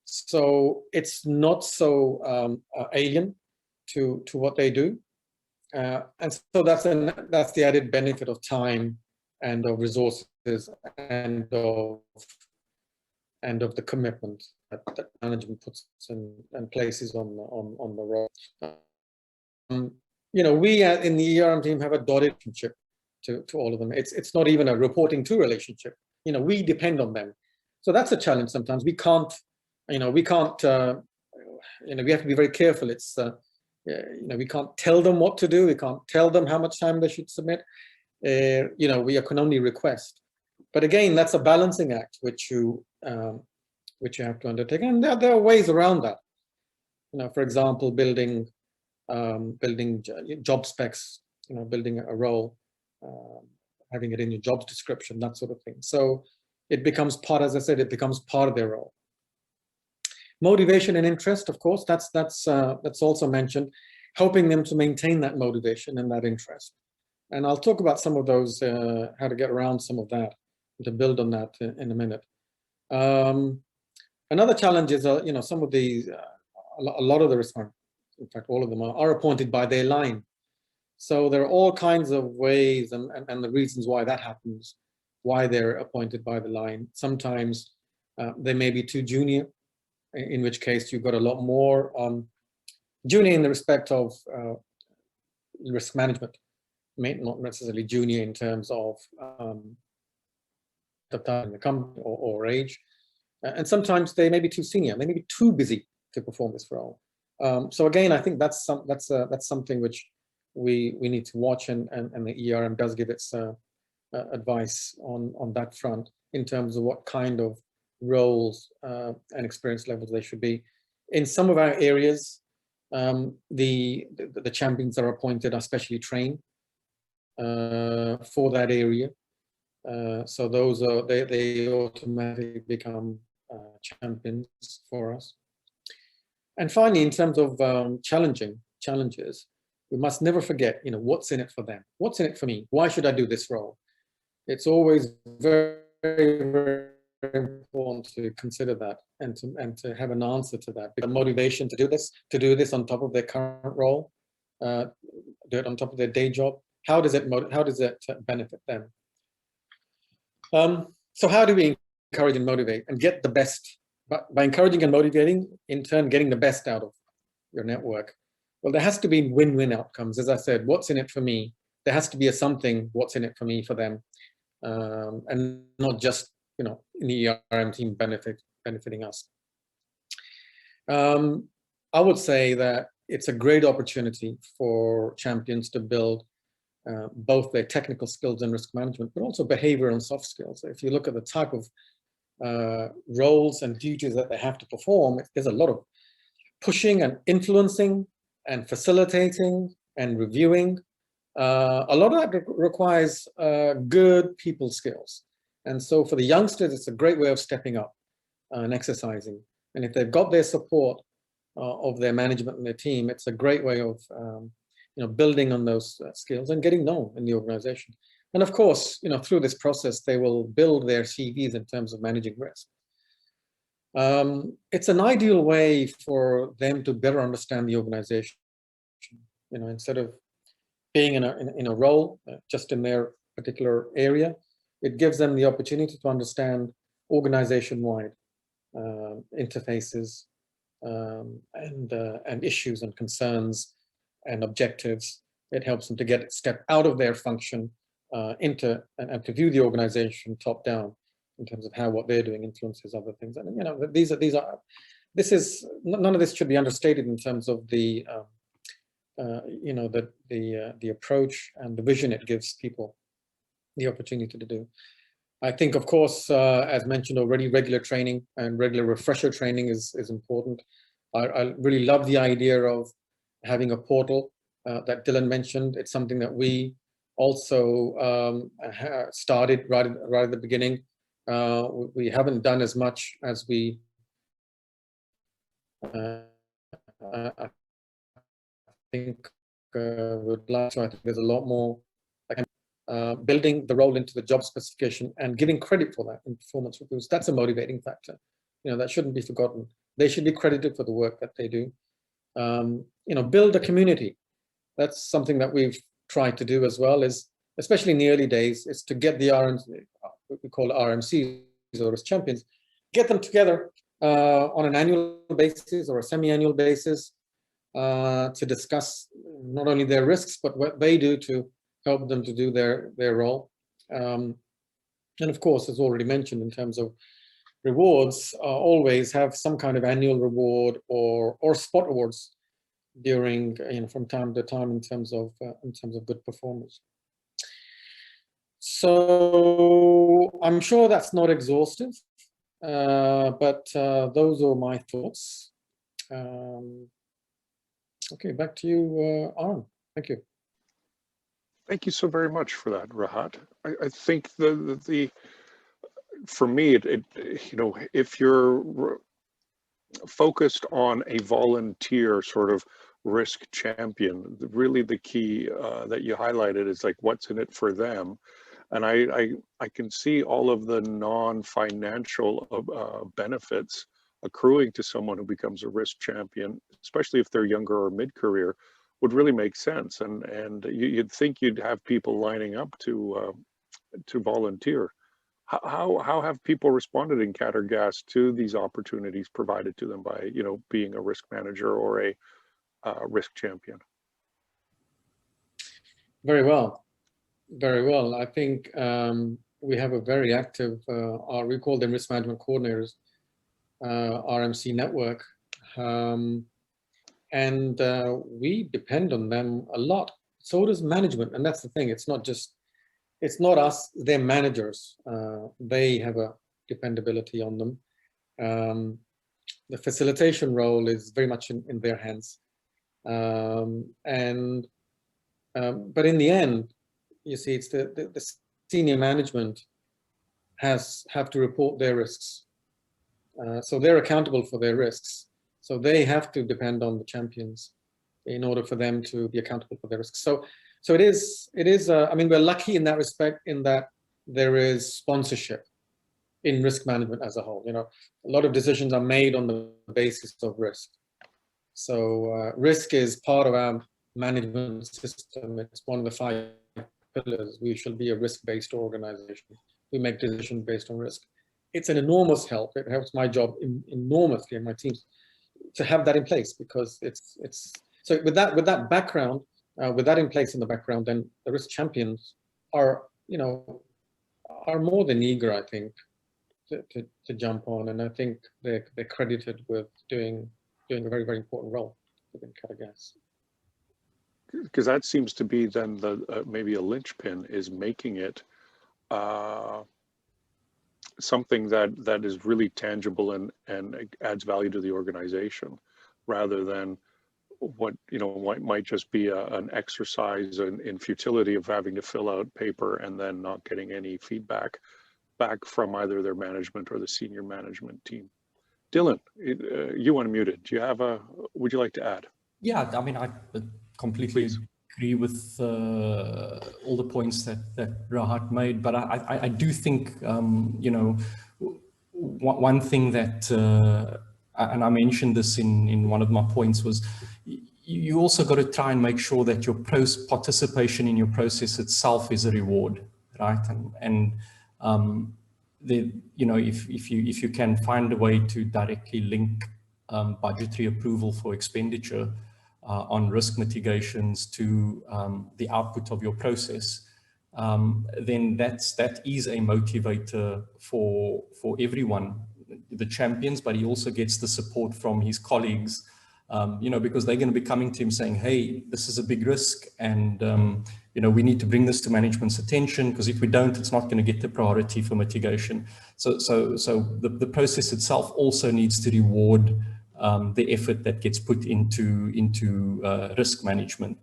So it's not so alien to what they do. And so that's the added benefit of time and of resources and of the commitment that management puts in and places on the role. We in the ERM team have a dotted relationship to all of them. It's not even a reporting to relationship. We depend on them. So that's a challenge sometimes. We have to be very careful. We can't tell them what to do. We can't tell them how much time they should submit. We can only request. But again, that's a balancing act which you have to undertake, and there are ways around that. For example, building job specs, building a role, having it in your job description, that sort of thing. So it becomes part, as I said, it becomes part of their role. Motivation and interest, of course, that's also mentioned, helping them to maintain that motivation and that interest. And I'll talk about some of those, how to get around some of that, and to build on that in a minute. Another challenge is, some of these, a lot of the respondents, in fact, all of them are appointed by their line. So there are all kinds of ways and the reasons why that happens, why they're appointed by the line. Sometimes they may be too junior, in which case you've got a lot more junior in the respect of risk management, not necessarily junior in terms of the time in the company or age. And sometimes they may be too senior, they may be too busy to perform this role. So again, I think that's something which we need to watch, and the ERM does give its advice on that front in terms of what kind of roles and experience levels they should be. In some of our areas, the champions that are appointed are specially trained for that area. So those are they automatically become champions for us. And finally, in terms of challenges, we must never forget, what's in it for them? What's in it for me? Why should I do this role? It's always very, very important to consider that and to have an answer to that. The motivation to do this on top of their current role, do it on top of their day job. How does it benefit them? So how do we encourage and motivate and get the best? By encouraging and motivating, in turn, getting the best out of your network. Well, there has to be win-win outcomes. As I said, what's in it for me? There has to be something, what's in it for me, for them, and not just, in the ERM team benefiting us. I would say that it's a great opportunity for champions to build both their technical skills and risk management, but also behavior and soft skills. If you look at the type of roles and duties that they have to perform, there's a lot of pushing and influencing and facilitating and reviewing. A lot of that requires good people skills. And so for the youngsters, it's a great way of stepping up and exercising. And if they've got their support of their management and their team, it's a great way of building on those skills and getting known in the organization. And of course, through this process, they will build their CVs in terms of managing risk. It's an ideal way for them to better understand the organization. Instead of being in a role just in their particular area, it gives them the opportunity to understand organization-wide interfaces and issues and concerns and objectives. It helps them to step out of their function and to view the organization top down in terms of how what they're doing influences other things. And none of this should be understated in terms of the the approach and the vision it gives people the opportunity to do. I think, of course, as mentioned already, regular training and regular refresher training is important. I really love the idea of having a portal that Dylan mentioned. It's something that we also started right at the beginning. We haven't done as much as we I think would like to. I think there's a lot more building the role into the job specification and giving credit for that in performance reviews. That's a motivating factor. That shouldn't be forgotten. They should be credited for the work that they do. Build a community. That's something that we've tried to do as well, especially in the early days, is to get the RMs, what we call RMCs or as champions, get them together on an annual basis or a semi-annual basis to discuss not only their risks, but what they do to help them to do their role. And of course, as already mentioned, in terms of rewards, always have some kind of annual reward or spot awards during, from time to time in terms of good performance. So I'm sure that's not exhaustive, but those are my thoughts. Okay, back to you, Aaron. Thank you. Thank you so very much for that, Rahat. I think for me, if you're focused on a volunteer sort of risk champion, really the key that you highlighted is like what's in it for them. And I can see all of the non-financial benefits accruing to someone who becomes a risk champion, especially if they're younger or mid-career, would really make sense. And you'd think you'd have people lining up to volunteer. How have people responded in Qatar Gas to these opportunities provided to them by, being a risk manager or a risk champion? Very well. Very well. I think we have a very active, we call them risk management coordinators, RMC network. And we depend on them a lot. So does management. And that's the thing. It's not us, they're managers. They have a dependability on them. The facilitation role is very much in their hands. But in the end, you see, it's the senior management have to report their risks. So they're accountable for their risks. So they have to depend on the champions in order for them to be accountable for their risks. So it is. I mean, we're lucky in that respect, in that there is sponsorship in risk management as a whole. A lot of decisions are made on the basis of risk. So risk is part of our management system. It's one of the 5 pillars. We shall be a risk-based organization. We make decisions based on risk. It's an enormous help. It helps my job enormously and my teams to have that in place, because it's so with that background, with that in place in the background, then the risk champions are more than eager, I think, to jump on, and I think they're credited with doing a very, very important role within Qatar Gas. Because that seems to be then the maybe a linchpin, is making it something that is really tangible and adds value to the organization, rather than what might just be an exercise in futility of having to fill out paper and then not getting any feedback back from either their management or the senior management team. Dylan, you unmuted. Would you like to add? Yeah, I mean, I completely agree with all the points that Rahat made, but I do think, one thing that, and I mentioned this in one of my points, was you also got to try and make sure that your participation in your process itself is a reward, right? If you can find a way to directly link budgetary approval for expenditure on risk mitigations to the output of your process, then that is a motivator for everyone, the champions, but he also gets the support from his colleagues, because they're going to be coming to him saying, hey, this is a big risk, and we need to bring this to management's attention, because if we don't, it's not going to get the priority for mitigation. So the process itself also needs to reward the effort that gets put into risk management.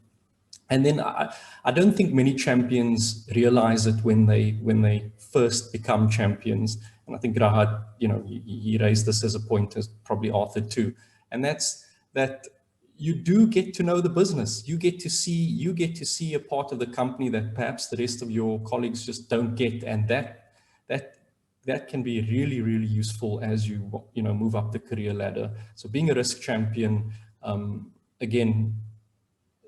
And then I don't think many champions realize it when they first become champions. And I think Rahat, he raised this as a point, as probably Arthur too. And that's that you do get to know the business. You get to see a part of the company that perhaps the rest of your colleagues just don't get, and that can be really, really useful as you move up the career ladder. So being a risk champion, again,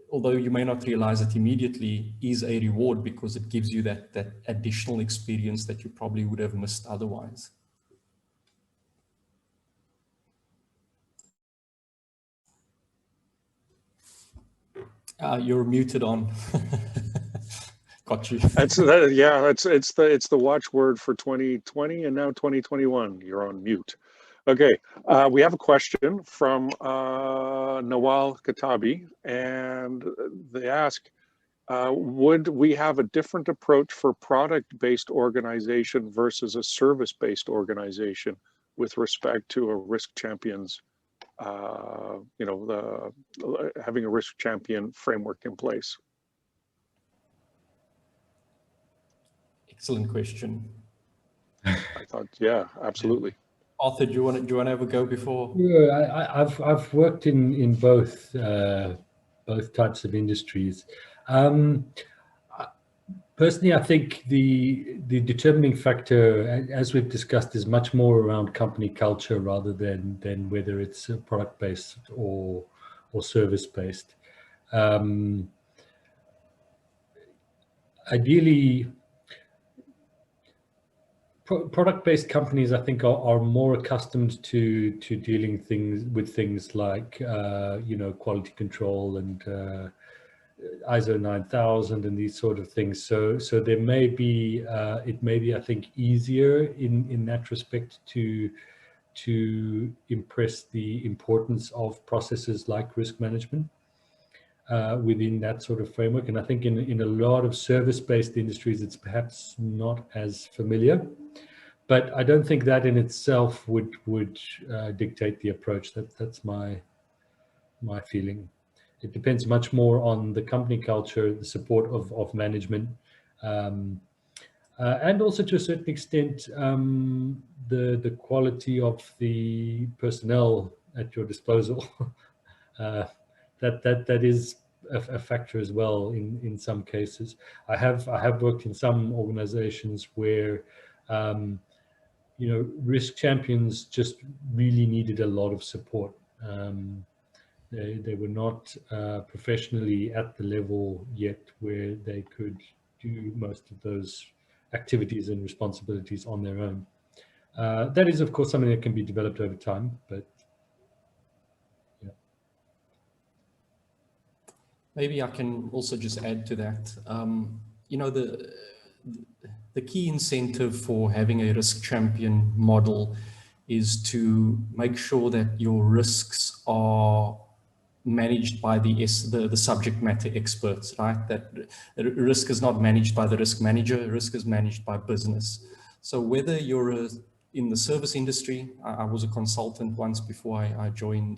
although you may not realize it immediately, is a reward, because it gives you that additional experience that you probably would have missed otherwise. You're muted on. Got you. It's the watchword for 2020 and now 2021. You're on mute. Okay, we have a question from Nawal Katabi, and they ask, would we have a different approach for product-based organization versus a service-based organization with respect to a risk champion's, having a risk champion framework in place? Excellent question. I thought, yeah, absolutely. Arthur, do you want to have a go before? Yeah, I've worked in both types of industries. Personally, I think the determining factor, as we've discussed, is much more around company culture rather than whether it's product based or service based. Ideally, product-based companies, I think, are more accustomed to dealing with things like quality control and ISO 9000 and these sort of things. So there may be it may be, I think, easier in that respect to impress the importance of processes like risk management within that sort of framework. And I think in a lot of service-based industries, it's perhaps not as familiar. But I don't think that in itself would dictate the approach. That's my feeling. It depends much more on the company culture, the support of management, and also to a certain extent the quality of the personnel at your disposal. That is a factor as well in some cases. I have worked in some organizations where risk champions just really needed a lot of support. They were not professionally at the level yet where they could do most of those activities and responsibilities on their own. That is, of course, something that can be developed over time, but yeah. Maybe I can also just add to that. The key incentive for having a risk champion model is to make sure that your risks are managed by the subject matter experts, right? That risk is not managed by the risk manager, risk is managed by business. So whether you're in the service industry, I was a consultant once before I joined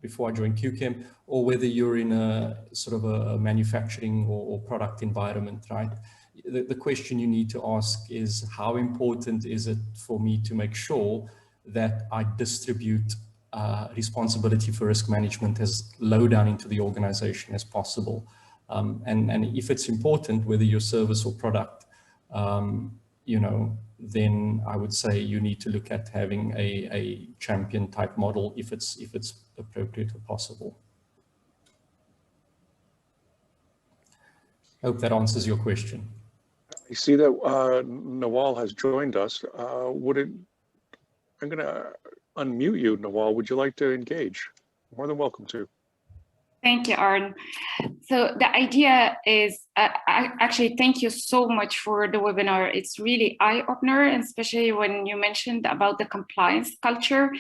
QCHEM, or whether you're in a sort of a manufacturing or product environment, right? The question you need to ask is, how important is it for me to make sure that I distribute responsibility for risk management as low down into the organization as possible? And if it's important, whether your service or product, then I would say you need to look at having a champion type model if it's appropriate or possible. Hope that answers your question. I see that Nawal has joined us. I'm going to unmute you, Nawal. Would you like to engage? More than welcome to. Thank you, Arn. So the idea is, actually, thank you so much for the webinar. It's really eye-opener, especially when you mentioned about the compliance culture,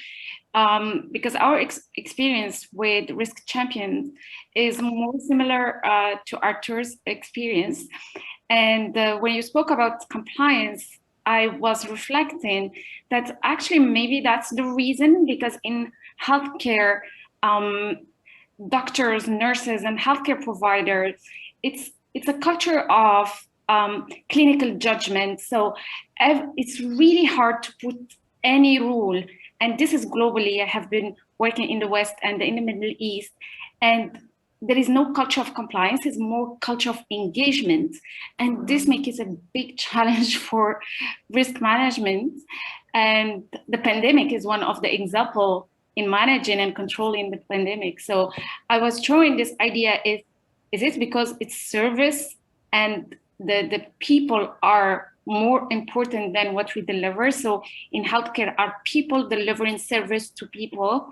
because our experience with risk champions is more similar to Arthur's experience. And when you spoke about compliance, I was reflecting that actually maybe that's the reason, because in healthcare, doctors, nurses, and healthcare providers, it's a culture of clinical judgment. So it's really hard to put any rule. And this is globally. I have been working in the West and in the Middle East, and there is no culture of compliance. It's more culture of engagement. And this makes it a big challenge for risk management. And the pandemic is one of the examples in managing and controlling the pandemic. So I was throwing this idea, is it because it's service and the people are more important than what we deliver? So in healthcare, are people delivering service to people?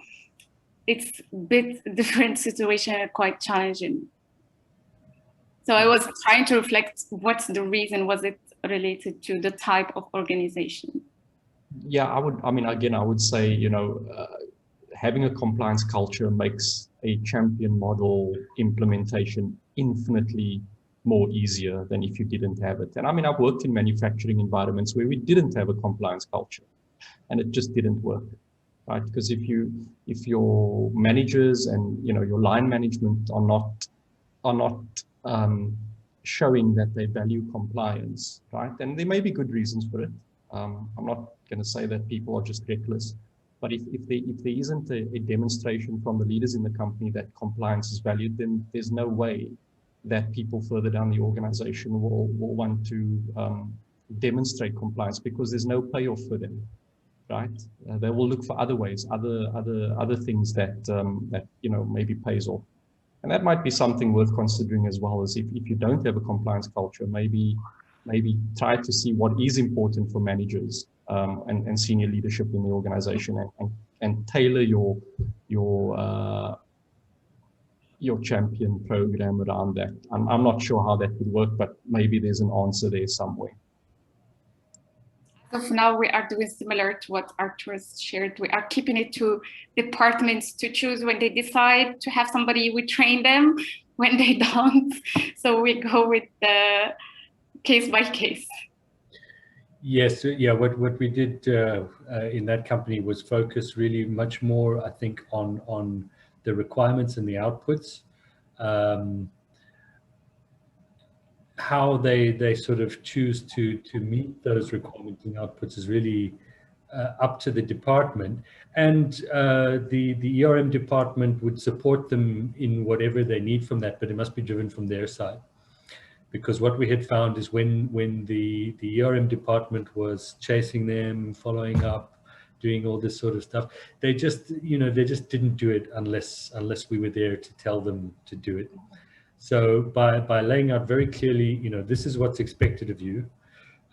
It's a bit different situation and quite challenging. So I was trying to reflect, what's the reason? Was it related to the type of organization? Yeah, I would say, having a compliance culture makes a champion model implementation infinitely more easier than if you didn't have it. And I mean, I've worked in manufacturing environments where we didn't have a compliance culture, and it just didn't work, right? Because if your managers and your line management are not showing that they value compliance, right? And there may be good reasons for it. I'm not going to say that people are just reckless, but if there isn't a demonstration from the leaders in the company that compliance is valued, then there's no way that people further down the organization will want to demonstrate compliance, because there's no payoff for them, right? They will look for other ways, other things that maybe pays off. And that might be something worth considering as well, as if you don't have a compliance culture, maybe try to see what is important for managers and senior leadership in the organization, and tailor your champion program around that. I'm not sure how that would work, but maybe there's an answer there somewhere. As of now, we are doing similar to what Arthur shared. We are keeping it to departments to choose. When they decide to have somebody, we train them. When they don't, so we go with the case by case. Yes, yeah. What we did in that company was focus really much more, I think, on the requirements and the outputs. How they sort of choose to meet those requirements and outputs is really up to the department, and the ERM department would support them in whatever they need from that, but it must be driven from their side. Because what we had found is when the ERM department was chasing them, following up, doing all this sort of stuff, they just didn't do it unless we were there to tell them to do it. So by laying out very clearly, this is what's expected of you,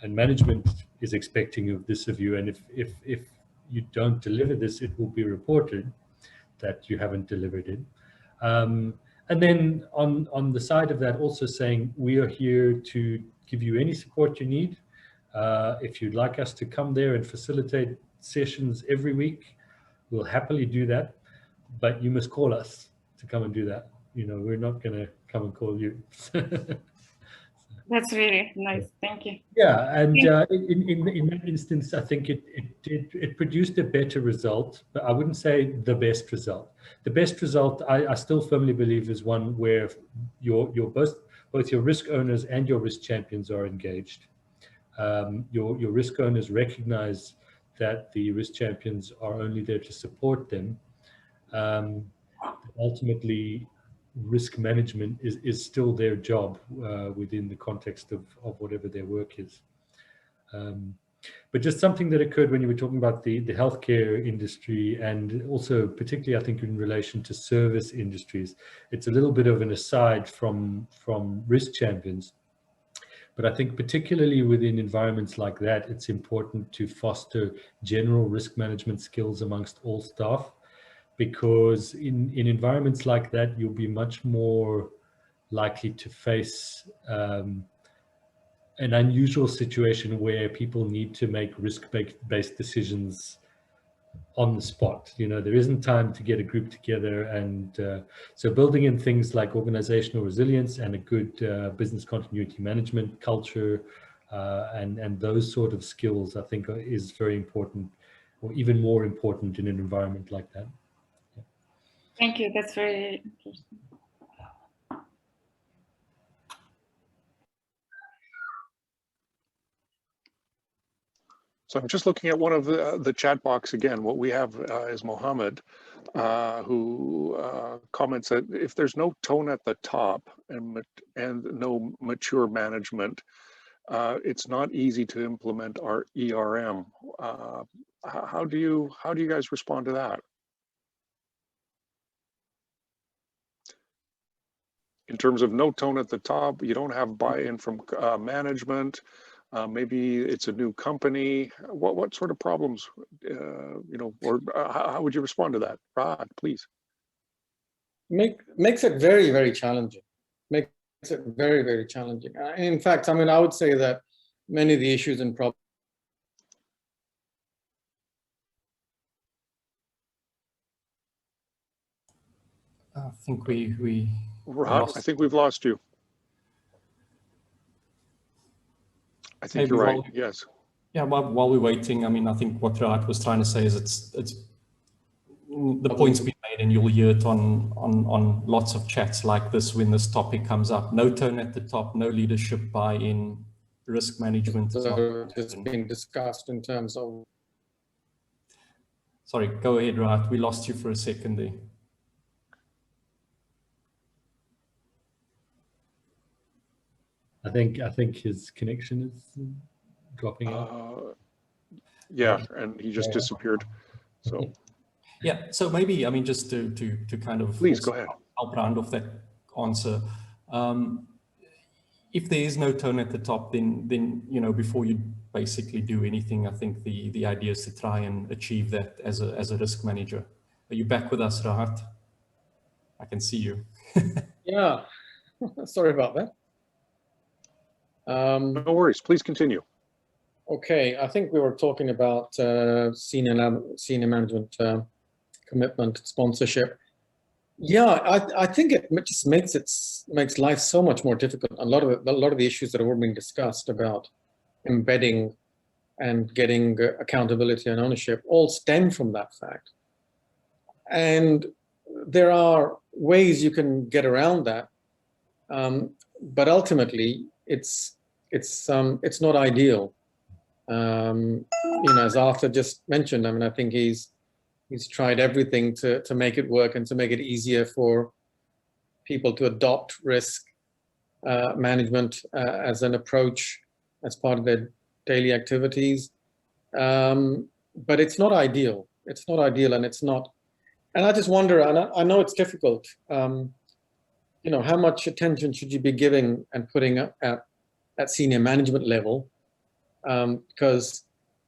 and management is expecting of this of you, and if you don't deliver this, it will be reported that you haven't delivered it. And then on the side of that, also saying, we are here to give you any support you need. If you'd like us to come there and facilitate sessions every week, we'll happily do that, but you must call us to come and do that. We're not going to come and call you. That's really nice. Thank you. Yeah, and in that instance, I think it produced a better result, but I wouldn't say the best result. The best result, I still firmly believe, is one where both your risk owners and your risk champions are engaged. Your risk owners recognize that the risk champions are only there to support them. Ultimately, risk management is still their job within the context of whatever their work is. But just something that occurred when you were talking about the healthcare industry, and also particularly, I think, in relation to service industries, it's a little bit of an aside from risk champions. But I think particularly within environments like that, it's important to foster general risk management skills amongst all staff, because in environments like that, you'll be much more likely to face an unusual situation where people need to make risk-based decisions on the spot. There isn't time to get a group together, and so building in things like organizational resilience and a good business continuity management culture and those sort of skills, I think, is very important, or even more important in an environment like that. Thank you. That's very interesting. So I'm just looking at one of the chat box again. What we have is Mohammed, who comments that if there's no tone at the top and no mature management, it's not easy to implement our ERM. How do you guys respond to that? In terms of no tone at the top, you don't have buy-in from management. Maybe it's a new company. What sort of problems, or how would you respond to that? Rahat, please. Makes it very, very challenging. Makes it very, very challenging. In fact, I would say that many of the issues and problems. I think we Rahat, I think we've lost you. I think Maybe you're right, yes. Yeah, while we're waiting, I mean, I think what Rahat was trying to say is it's the point's been made, and you'll hear it on lots of chats like this when this topic comes up. No tone at the top, no leadership buy-in, risk management. So it's being discussed in terms of. Sorry, go ahead, Rahat. We lost you for a second there. I think his connection is dropping out. Yeah, and he just disappeared. So yeah, so maybe, I mean, just to kind of please go ahead. Help round off that answer. If there is no tone at the top, then you know, before you basically do anything, I think the idea is to try and achieve that as a risk manager. Are you back with us, Rahat? I can see you. Yeah, sorry about that. No worries, please continue. Okay, I think we were talking about senior management commitment, sponsorship. Yeah, I think it just makes life so much more difficult. A lot of the issues that have been discussed about embedding and getting accountability and ownership all stem from that fact. And there are ways you can get around that, but ultimately it's not ideal. You know, as Arthur just mentioned, I mean, I think he's tried everything to make it work and to make it easier for people to adopt risk management as an approach as part of their daily activities. But it's not ideal. It's not ideal, and it's not. And I just wonder, and I know it's difficult. You know, how much attention should you be giving and putting at senior management level? Because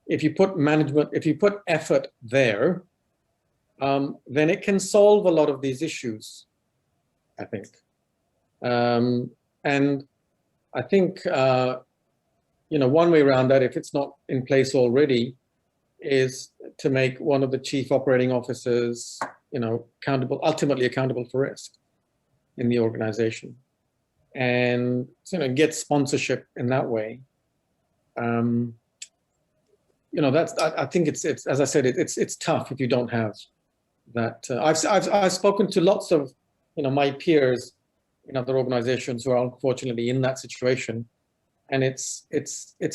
if you put effort there, then it can solve a lot of these issues, I think. And I think, you know, one way around that, if it's not in place already, is to make one of the chief operating officers, you know, ultimately accountable for risk in the organization, and you know, get sponsorship in that way. You know, I think it's as I said, it's tough if you don't have that. I've spoken to lots of, you know, my peers in other organizations who are unfortunately in that situation, and it's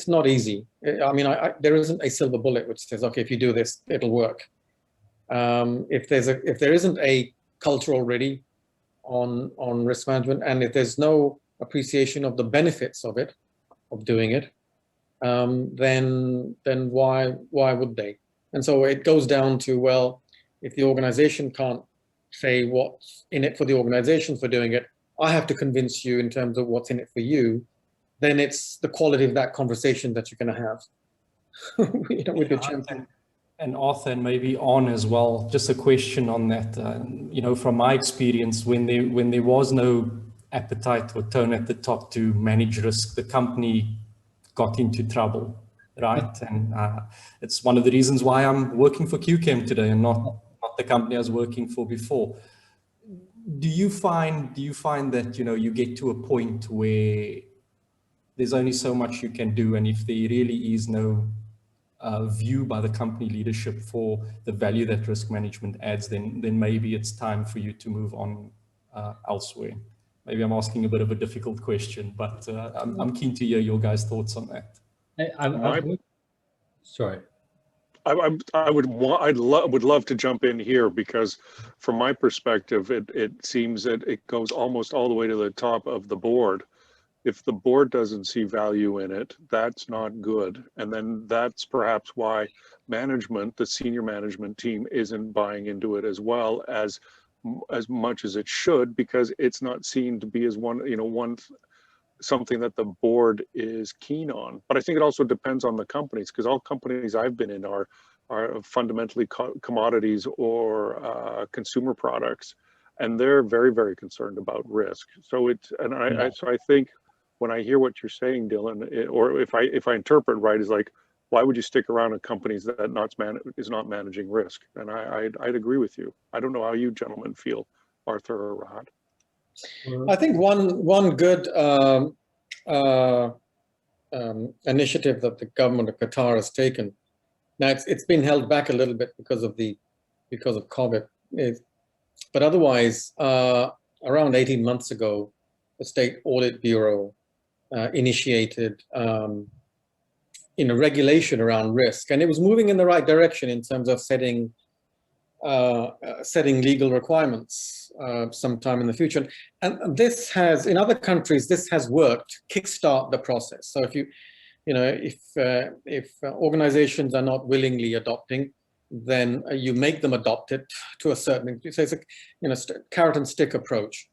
not easy. I mean, there isn't a silver bullet which says, okay, if you do this, it'll work. If there isn't a culture already on risk management, and if there's no appreciation of the benefits of doing it, then why would they? And so it goes down to, well, if the organization can't say what's in it for the organization for doing it, I have to convince you in terms of what's in it for you. Then it's the quality of that conversation that you're going to have you know, with the champion. And Arthur, and maybe on as well, just a question on that. You know, from my experience, when there was no appetite or tone at the top to manage risk, the company got into trouble, right? And it's one of the reasons why I'm working for QCHEM today and not the company I was working for before. Do you find that, you know, you get to a point where there's only so much you can do, and if there really is no view by the company leadership for the value that risk management adds, then maybe it's time for you to move on elsewhere? Maybe I'm asking a bit of a difficult question, but I'm keen to hear your guys' thoughts on that. Sorry. I would love to jump in here, because from my perspective, it seems that it goes almost all the way to the top of the board. If the board doesn't see value in it, that's not good. And then that's perhaps why management, the senior management team, isn't buying into it as well as much as it should, because it's not seen to be as something that the board is keen on. But I think it also depends on the companies, because all companies I've been in are fundamentally commodities or consumer products, and they're very, very concerned about risk. So I think when I hear what you're saying, Dylan, or if I interpret right, is like, why would you stick around in companies that is not managing risk? And I'd agree with you. I don't know how you gentlemen feel, Arthur or Rahat. I think one good initiative that the government of Qatar has taken. Now it's been held back a little bit because of COVID, but otherwise, around 18 months ago, the State Audit Bureau initiated a regulation around risk, and it was moving in the right direction in terms of setting legal requirements sometime in the future. And this has, in other countries, this has worked, kickstart the process. So if organizations are not willingly adopting, then you make them adopt it to a certain degree. So it's a carrot and stick approach.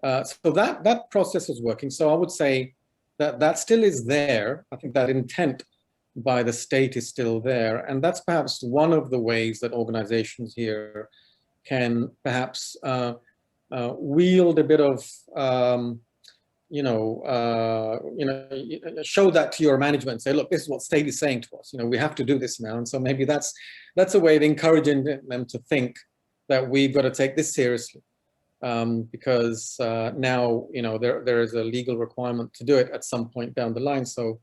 So that process is working. So I would say that still is there. I think that intent by the state is still there, and that's perhaps one of the ways that organizations here can perhaps wield a bit of show that to your management, say, look, this is what state is saying to us, we have to do this now. And so maybe that's a way of encouraging them to think that we've got to take this seriously, because now there is a legal requirement to do it at some point down the line. So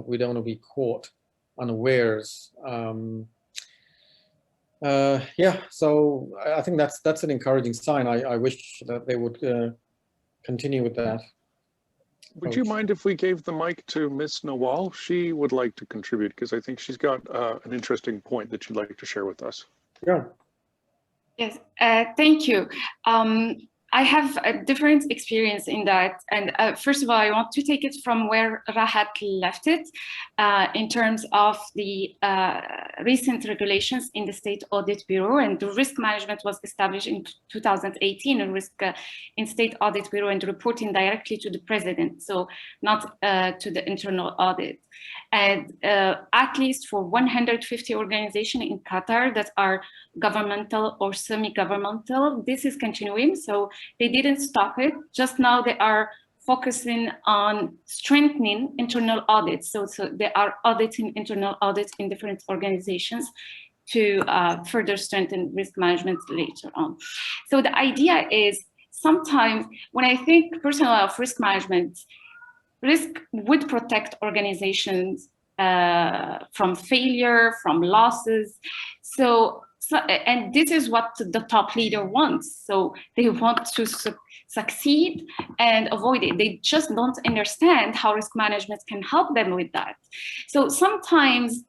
we don't want to be caught unawares. So I think that's an encouraging sign. I wish that they would continue with that. Would you mind if we gave the mic to Ms. Nawal? She would like to contribute because I think she's got an interesting point that she'd like to share with us. Yeah. Yes, thank you. I have a different experience in that. And first of all, I want to take it from where Rahat left it in terms of the recent regulations in the State Audit Bureau, and the risk management was established in 2018, and risk in State Audit Bureau and reporting directly to the president, so not to the internal audit. And at least for 150 organizations in Qatar that are governmental or semi-governmental, this is continuing. So they didn't stop it. Just now they are focusing on strengthening internal audits. So they are auditing internal audits in different organizations to further strengthen risk management later on. So the idea is, sometimes when I think personally of risk management, risk would protect organizations from failure, from losses. So, and this is what the top leader wants. So they want to succeed and avoid it. They just don't understand how risk management can help them with that. So sometimes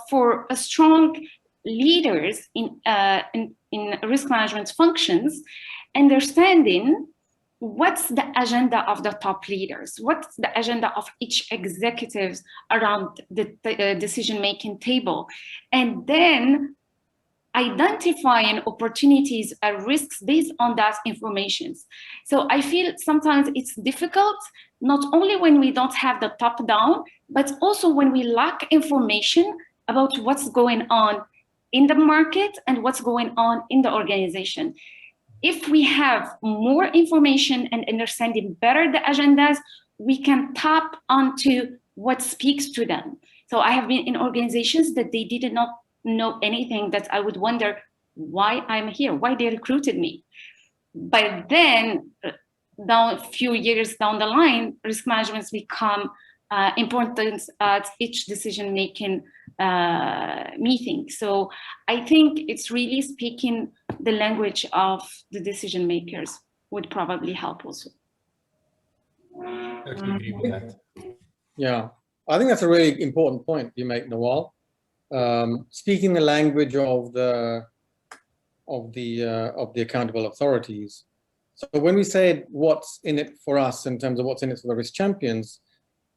for a strong leaders in risk management functions, understanding what's the agenda of the top leaders, what's the agenda of each executive around the decision-making table, and then identifying opportunities and risks based on that information. So I feel sometimes it's difficult, not only when we don't have the top down, but also when we lack information about what's going on in the market and what's going on in the organization. If we have more information and understanding better the agendas, we can tap onto what speaks to them. So I have been in organizations that they did not know anything, that I would wonder why I'm here, why they recruited me. But then down a few years down the line, risk management become important at each decision-making meeting. So I think it's really speaking the language of the decision makers would probably help also. Totally agree with that. Yeah, I think that's a really important point you make, Nawal. Speaking the language of the accountable authorities. So when we say what's in it for us in terms of what's in it for the risk champions,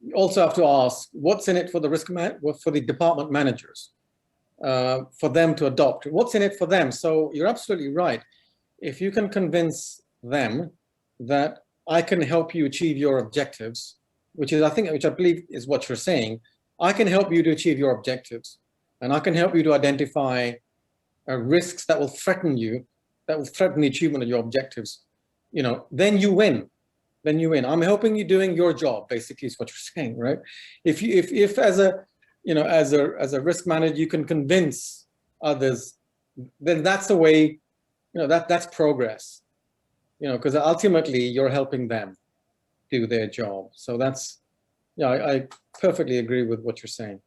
we also have to ask what's in it for the for the department managers, for them to adopt. What's in it for them? So you're absolutely right. If you can convince them that I can help you achieve your objectives, which I believe is what you're saying, I can help you to achieve your objectives, and I can help you to identify risks that will threaten you, that will threaten the achievement of your objectives. Then you win. Then you win. I'm helping you doing your job, basically, is what you're saying, right? If as a risk manager you can convince others, then that's the way, that's progress. because ultimately you're helping them do their job. So that's, yeah, I perfectly agree with what you're saying.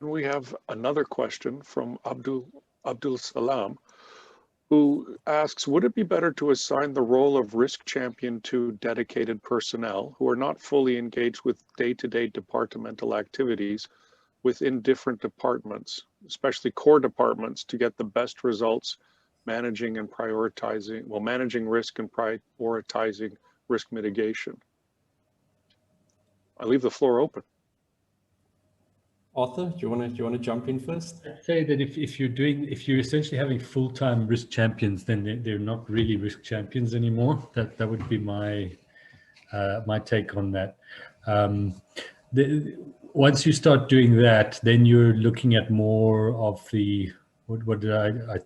We have another question from Abdul Salam, who asks, would it be better to assign the role of risk champion to dedicated personnel who are not fully engaged with day-to-day departmental activities within different departments, especially core departments, to get the best results managing and prioritizing, well, managing risk and prioritizing risk mitigation? I leave the floor open. Arthur, do you want to jump in first? I'd say that if you're essentially having full-time risk champions, then they're not really risk champions anymore. That would be my my take on that. Once you start doing that, then you're looking at more of the what did I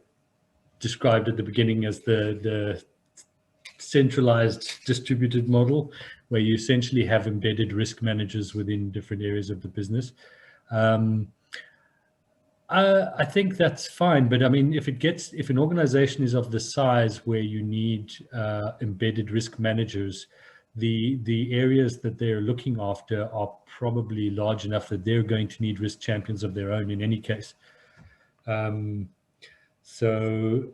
described at the beginning as the centralized distributed model, where you essentially have embedded risk managers within different areas of the business. I think that's fine, but I mean, if an organization is of the size where you need embedded risk managers, the areas that they're looking after are probably large enough that they're going to need risk champions of their own in any case. So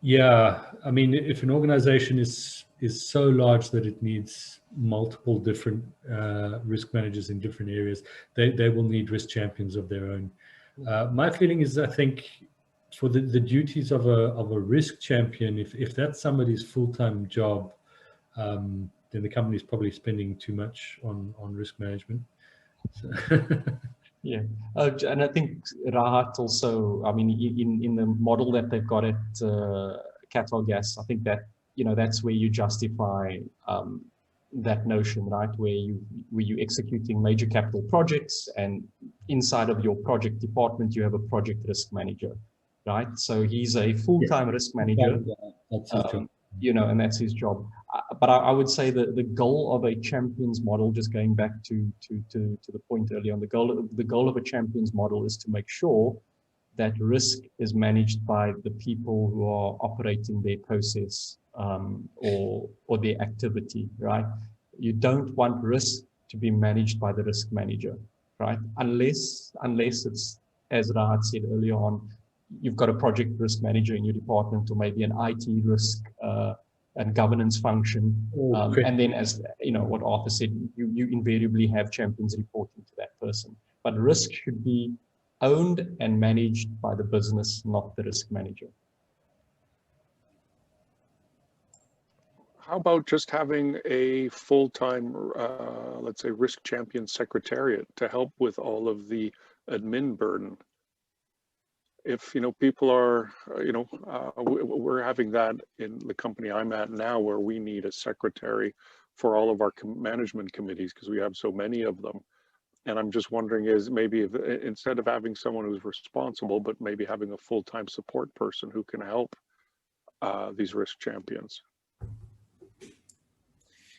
yeah, I mean, if an organization is so large that it needs multiple different risk managers in different areas, they will need risk champions of their own. My feeling is, I think, for the duties of a risk champion, if that's somebody's full-time job, then the company is probably spending too much on risk management. So Yeah, and I think Rahat also, I mean, in the model that they've got at Qatar Gas, I think that, that's where you justify that notion, right? Where you're executing major capital projects, and inside of your project department, you have a project risk manager, right? So he's a full-time risk manager, that's his job. And that's his job. But I would say that the goal of a champions model, just going back to the point earlier on, the goal of a champions model is to make sure that risk is managed by the people who are operating their process or their activity, right? You don't want risk to be managed by the risk manager, right? Unless it's, as Rahat said earlier on, you've got a project risk manager in your department, or maybe an IT risk and governance function. And then, as what Arthur said, you invariably have champions reporting to that person. But risk should be owned and managed by the business, not the risk manager. How about just having a full-time, let's say, risk champion secretariat to help with all of the admin burden? If people are, we're having that in the company I'm at now, where we need a secretary for all of our management committees because we have so many of them. And I'm just wondering, is maybe if, instead of having someone who's responsible, but maybe having a full-time support person who can help these risk champions.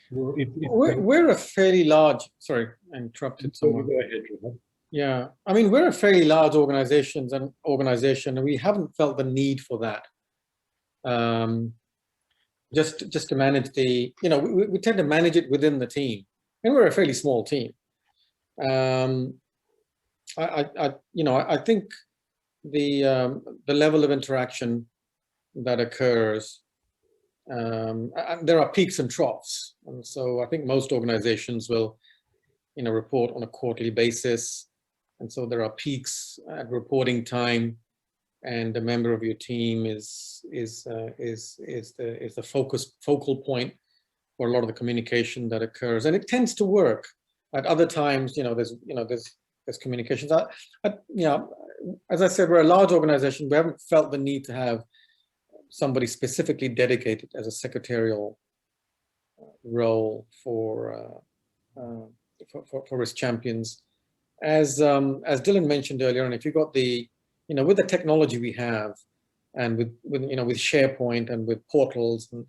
Well, We're a fairly large, sorry, I interrupted someone. Go ahead, Rahat. Yeah, I mean, we're a fairly large organization, and we haven't felt the need for that. Just to manage the, we tend to manage it within the team, and we're a fairly small team. I think the level of interaction that occurs, there are peaks and troughs, and so I think most organizations will, report on a quarterly basis. And so there are peaks at reporting time, and a member of your team is the focal point for a lot of the communication that occurs, and it tends to work. At other times, there's communications. As I said, we're a large organization. We haven't felt the need to have somebody specifically dedicated as a secretarial role for risk champions. As Dylan mentioned earlier, and if you've got with the technology we have, and with SharePoint and with portals and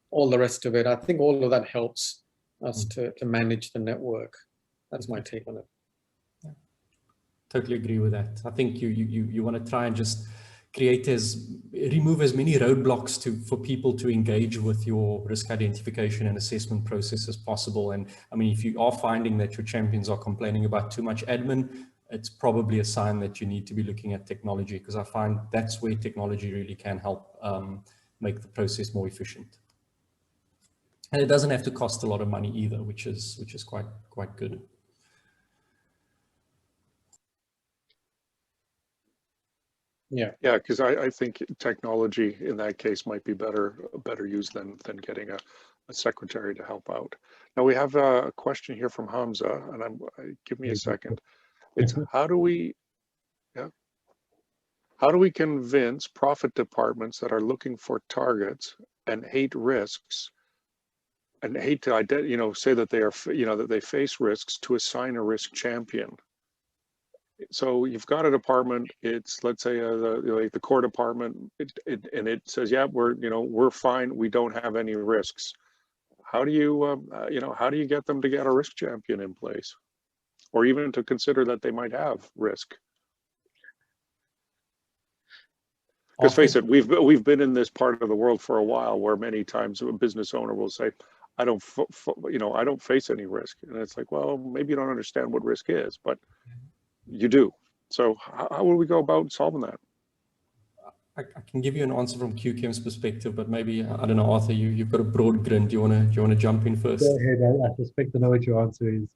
all the rest of it, I think all of that helps us to manage the network. That's my take on it. Totally agree with that. I think you want to try and just remove as many roadblocks for people to engage with your risk identification and assessment process as possible. And I mean, if you are finding that your champions are complaining about too much admin, it's probably a sign that you need to be looking at technology, because I find that's where technology really can help make the process more efficient. And it doesn't have to cost a lot of money either, which is quite good. Yeah, because I think technology in that case might be better used than getting a secretary to help out. Now we have a question here from Hamza, and give me a second. It's how do we convince profit departments that are looking for targets and hate risks and hate to say that they are that they face risks, to assign a risk champion? So you've got a department, it's, let's say like the core department, and it says, yeah, we're fine, we don't have any risks. How do you how do you get them to get a risk champion in place, or even to consider that they might have risk? Because face it, we've been in this part of the world for a while, where many times a business owner will say, I don't face any risk, and it's like, well, maybe you don't understand what risk is, but you do. So how will we go about solving that? I can give you an answer from QCHEM's perspective, but maybe, I don't know, Arthur, you've got a broad grin. Do you want to jump in first? Go ahead. I suspect I know what your answer is.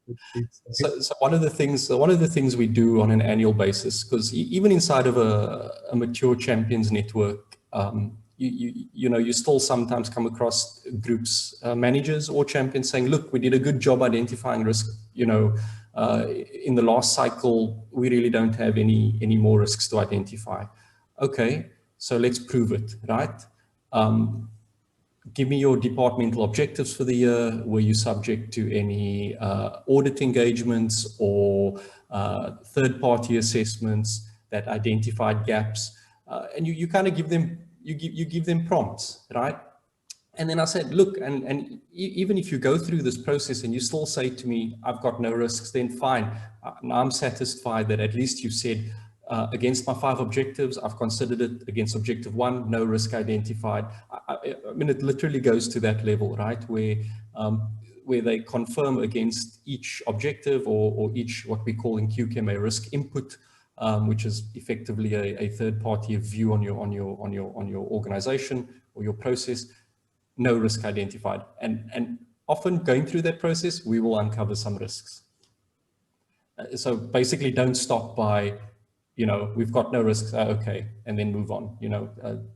So one of the things we do on an annual basis, because even inside of a mature champions network, you still sometimes come across groups, managers or champions saying, look, we did a good job identifying risk, in the last cycle, we really don't have any more risks to identify. Okay, so let's prove it, right? Give me your departmental objectives for the year. Were you subject to any audit engagements or third-party assessments that identified gaps? And you kind of give them prompts, right? And then I said, look, and even if you go through this process and you still say to me, I've got no risks, then fine. I'm satisfied that at least you said, against my 5 objectives, I've considered it against objective 1, no risk identified. I mean, it literally goes to that level, right? Where they confirm against each objective or each, what we call in QCHEM, a risk input, which is effectively a third-party view on your organization or your process. No risk identified, and often going through that process, we will uncover some risks. So basically, don't stop by, we've got no risks, okay, and then move on.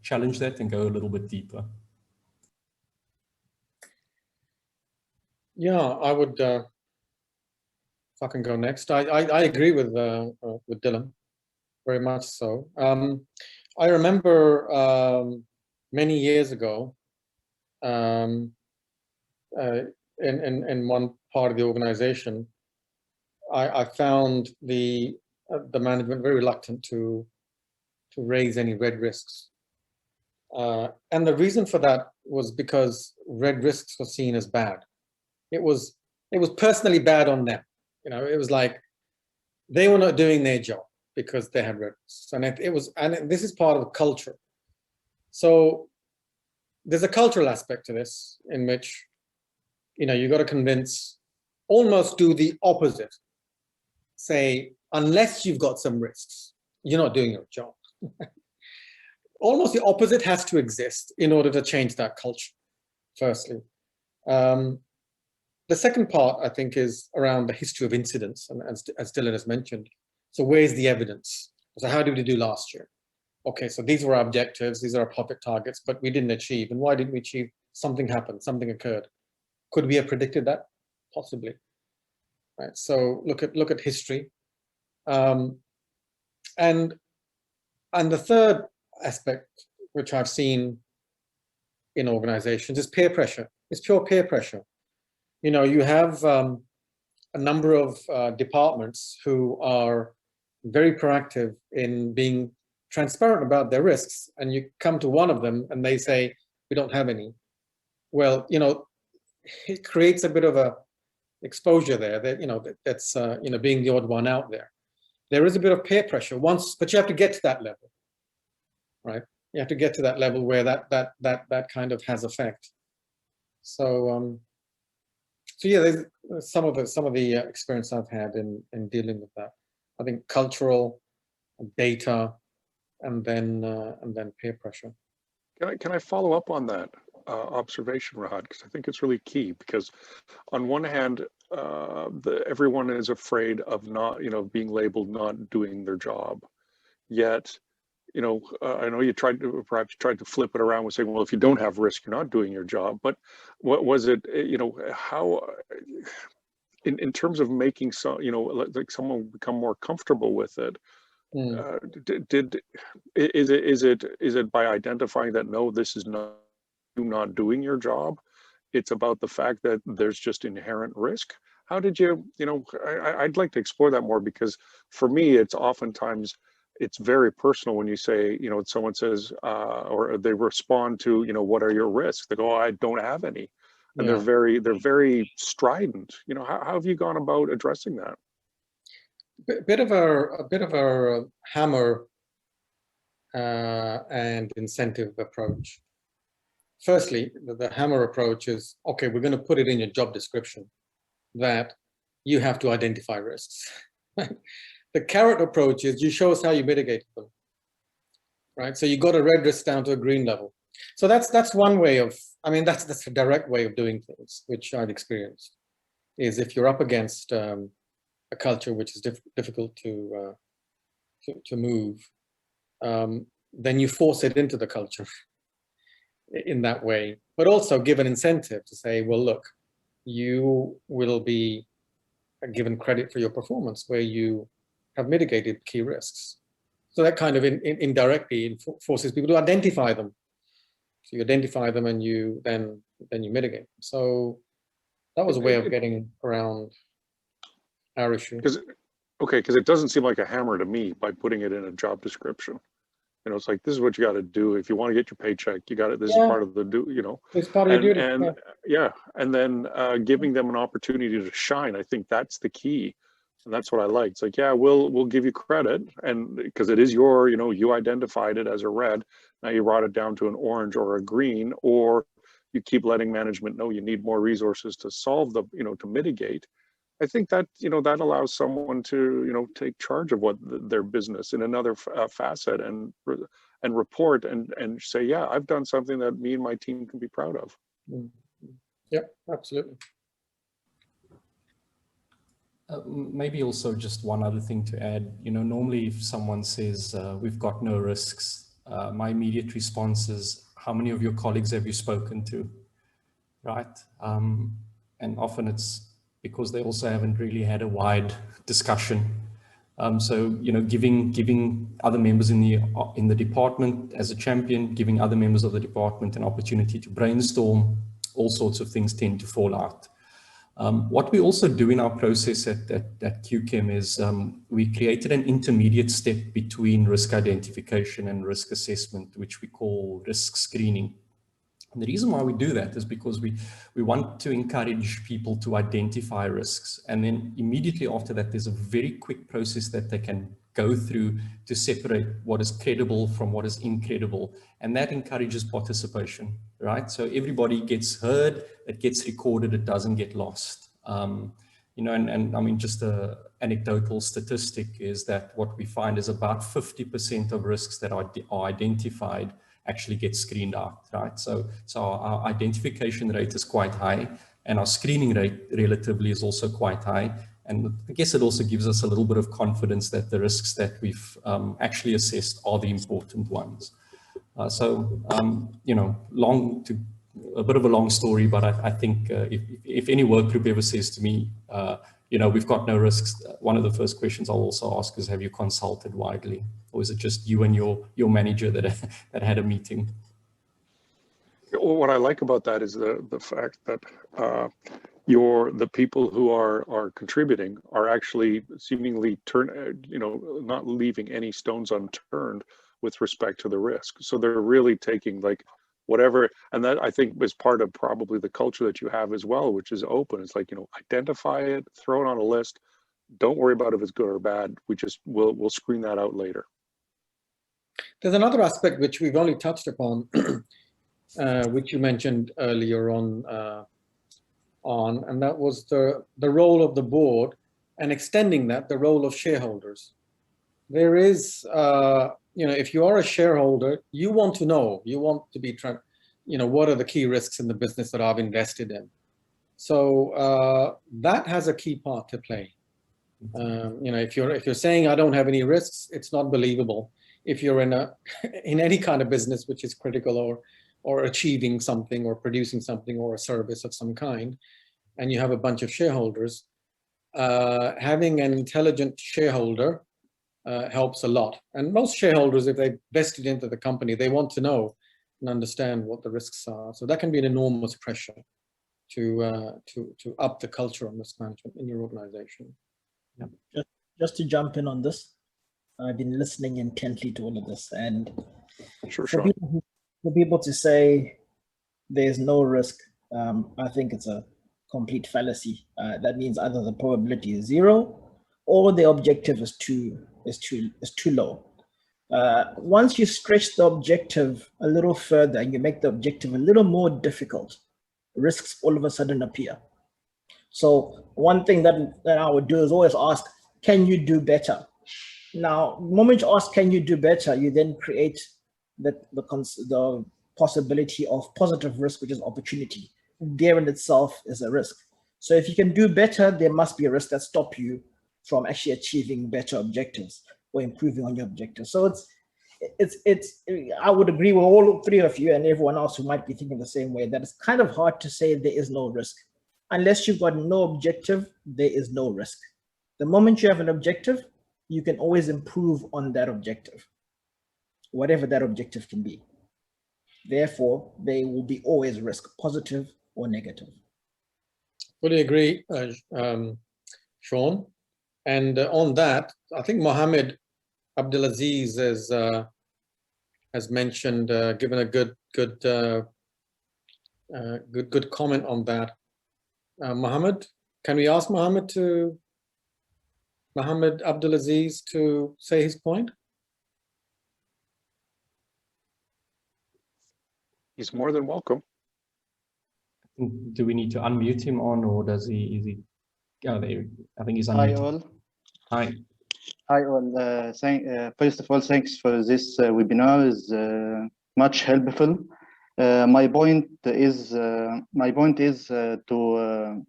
Challenge that and go a little bit deeper. Yeah, I would. If I can go next, I agree with Dylan, very much so. I remember many years ago. In one part of the organization, I found the management very reluctant to raise any red risks, and the reason for that was because red risks were seen as bad. It was personally bad on them. It was like they were not doing their job because they had red risks, and this is part of culture. So there's a cultural aspect to this in which, you got to convince, almost do the opposite. Say, unless you've got some risks, you're not doing your job. Almost the opposite has to exist in order to change that culture, firstly. The second part, I think, is around the history of incidents, and as Dylan has mentioned. So where's the evidence? So how did we do last year? Okay, so these were our objectives, these are our profit targets, but we didn't achieve. And why didn't we achieve? Something happened, something occurred. Could we have predicted that? Possibly. Right. So look at history. And the third aspect, which I've seen in organizations, is peer pressure. It's pure peer pressure. You have a number of departments who are very proactive in being transparent about their risks, and you come to one of them and they say, we don't have any. Well, it creates a bit of a exposure there that, that's being the odd one out there. There is a bit of peer pressure but you have to get to that level. right? You have to get to that level where that kind of has effect. So so yeah, there's some of the experience I've had in dealing with that. I think cultural, data, and then peer pressure. Can I follow up on that observation, Rahat? Because I think it's really key. Because on one hand, everyone is afraid of not, being labeled not doing their job. Yet, I know you perhaps tried to flip it around with saying, well, if you don't have risk, you're not doing your job. But what was it? How, in terms of making like someone become more comfortable with it. Is it by identifying that no, this is not doing your job? It's about the fact that there's just inherent risk. How did you, I'd like to explore that more, because for me, it's oftentimes, it's very personal when you say, someone says, or they respond to, what are your risks? They go, oh, I don't have any. And they're very strident. How have you gone about addressing that? A bit of a hammer and incentive approach. Firstly, the hammer approach is, okay, we're going to put it in your job description that you have to identify risks. The carrot approach is you show us how you mitigate them, right? So you got a red risk down to a green level. So that's one way of, that's a direct way of doing things, which I've experienced, is if you're up against a culture which is difficult to move, then you force it into the culture in that way, but also give an incentive to say, well, look, you will be given credit for your performance where you have mitigated key risks. So that kind of indirectly forces people to identify them. So you identify them and you then you mitigate them. So that was a way of getting around our issue. Because it doesn't seem like a hammer to me by putting it in a job description. It's like, this is what you got to do if you want to get your paycheck. You got it. This is part of the It's part of your duty. And then giving them an opportunity to shine. I think that's the key, and that's what I like. It's like, yeah, we'll give you credit, and because it is your, you identified it as a red. Now you brought it down to an orange or a green, or you keep letting management know you need more resources to solve the, to mitigate. I think that, that allows someone to, take charge of what their business in another facet and report and say, yeah, I've done something that me and my team can be proud of. Yeah, absolutely. Maybe also just one other thing to add, normally if someone says, we've got no risks, my immediate response is, how many of your colleagues have you spoken to, right? And often it's because they also haven't really had a wide discussion. So, giving other members in the department as a champion, giving other members of the department an opportunity to brainstorm, all sorts of things tend to fall out. What we also do in our process at QCHEM is we created an intermediate step between risk identification and risk assessment, which we call risk screening. And the reason why we do that is because we want to encourage people to identify risks. And then immediately after that, there's a very quick process that they can go through to separate what is credible from what is incredible. And that encourages participation, right? So everybody gets heard, it gets recorded, it doesn't get lost. Just an anecdotal statistic is that what we find is about 50% of risks that are identified actually get screened out, right? So our identification rate is quite high, and our screening rate relatively is also quite high. And I guess it also gives us a little bit of confidence that the risks that we've actually assessed are the important ones. A bit of a long story, but I think if any work group ever says to me, we've got no risks, one of the first questions I'll also ask is, have you consulted widely? Or is it just you and your manager that had a meeting? Well, what I like about that is the fact that the people who are contributing are actually seemingly not leaving any stones unturned with respect to the risk. So they're really taking whatever, and that I think is part of probably the culture that you have as well, which is open. It's like, identify it, throw it on a list. Don't worry about if it's good or bad. We'll screen that out later. There's another aspect which we've only touched upon, which you mentioned earlier on, and that was the role of the board, and extending that, the role of shareholders. There is, if you are a shareholder, you want to know, you want to be, what are the key risks in the business that I've invested in? So that has a key part to play. If you're saying I don't have any risks, it's not believable. If you're in any kind of business which is critical or achieving something or producing something or a service of some kind, and you have a bunch of shareholders, having an intelligent shareholder helps a lot. And most shareholders, if they vested into the company, they want to know and understand what the risks are. So that can be an enormous pressure to up the culture of risk management in your organization. Yeah. Just to jump in on this, I've been listening intently to all of this, and Sure, for people to say there's no risk, I think it's a complete fallacy. That means either the probability is zero or the objective is too low. Once you stretch the objective a little further and you make the objective a little more difficult, risks all of a sudden appear. So one thing that I would do is always ask, can you do better? Now, the moment you ask, can you do better, you then create the possibility of positive risk, which is opportunity. There in itself is a risk. So if you can do better, there must be a risk that stops you from actually achieving better objectives or improving on your objectives. So I would agree with all three of you and everyone else who might be thinking the same way, that it's kind of hard to say there is no risk. Unless you've got no objective, there is no risk. The moment you have an objective, you can always improve on that objective, whatever that objective can be. Therefore, there will be always risk, positive or negative. Fully agree, Sean. And on that, I think Mohammed Abdulaziz has mentioned, given a good comment on that. Mohammed, can we ask Mohammed Abdulaziz to say his point? He's more than welcome. Do we need to unmute him or does he? Oh, there. I think he's unmuted. Hi all. Hi. Hi all. First of all, thanks for this webinar. Is much helpful. My point is to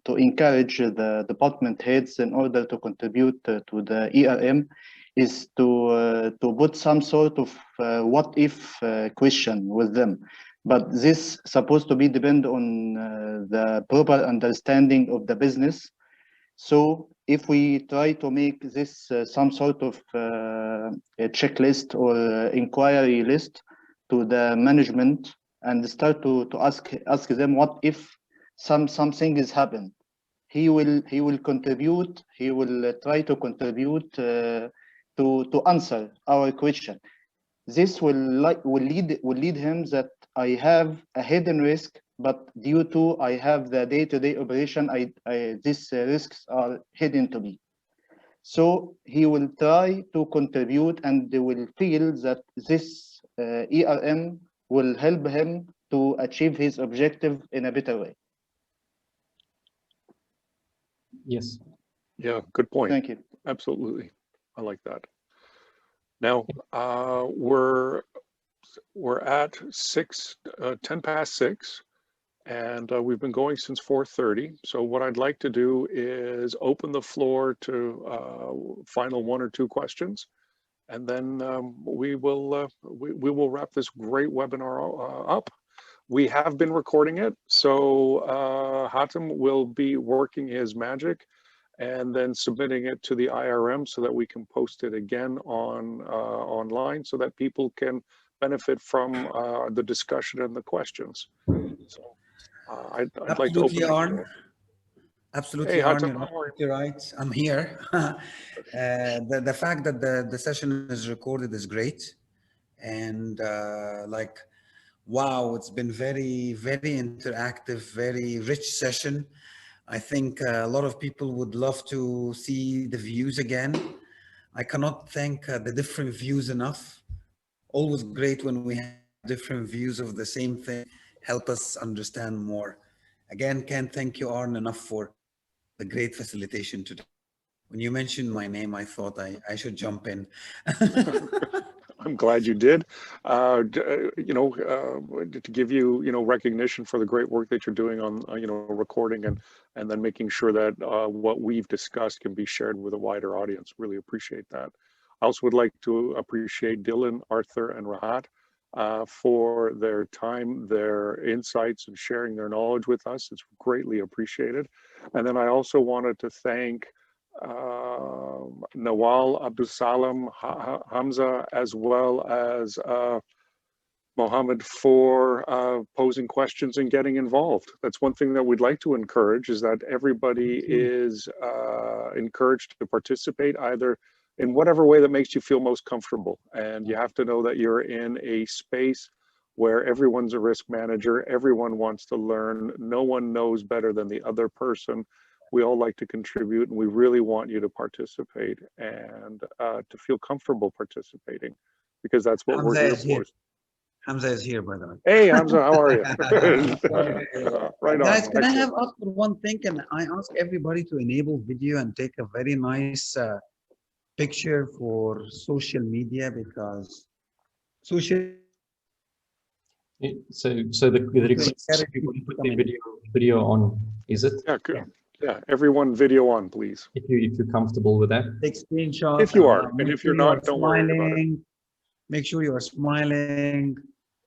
encourage the department heads in order to contribute to the IRM is to put some sort of what if question with them. But this supposed to be depend on the proper understanding of the business. So if we try to make this some sort of a checklist or inquiry list to the management and start to ask them what if something is happened, he will contribute. He will try to contribute to answer our question. This will lead him that I have a hidden risk, but due to I have the day-to-day operation, these risks are hidden to me. So he will try to contribute, and they will feel that this IRM will help him to achieve his objective in a better way. Yes. Yeah, good point. Thank you. Absolutely. I like that. Now, we're at 10 past 6, and we've been going since 4:30. So what I'd like to do is open the floor to final 1 or 2 questions, and then we will wrap this great webinar up. We have been recording it, so Hatem will be working his magic and then submitting it to the IRM so that we can post it again online so that people can benefit from the discussion and the questions. So I'd like to open Arn. Absolutely, hey, Arn, you're right. I'm here. The fact that the session is recorded is great. And wow, it's been very, very interactive, very rich session. I think a lot of people would love to see the views again. I cannot thank the different views enough. always great when we have different views of the same thing, help us understand more. Again, can't thank you, Arn, enough for the great facilitation today. When you mentioned my name, I thought I should jump in. I'm glad you did. To give you, recognition for the great work that you're doing on, recording and then making sure that what we've discussed can be shared with a wider audience. Really appreciate that. I also would like to appreciate Dylan, Arthur, and Rahat for their time, their insights, and sharing their knowledge with us. It's greatly appreciated. And then I also wanted to thank Nawal, Abdusalam, Hamza, as well as Mohammed for posing questions and getting involved. That's one thing that we'd like to encourage, is that everybody is encouraged to participate either in whatever way that makes you feel most comfortable. And you have to know that you're in a space where everyone's a risk manager, everyone wants to learn, no one knows better than the other person. We all like to contribute, and we really want you to participate and to feel comfortable participating, because that's what we're here for. Hamza is here, by the way. Hey, Hamza, how are you? Right on. Guys, can I have asked for one thing? Can I ask everybody to enable video and take a very nice picture for social media, because social. So the request is to put the video on, is it? Yeah, good. Yeah, everyone video on, please. If you're comfortable with that. Take screenshots. If you are, and if you're not, don't worry about it. Make sure you are smiling.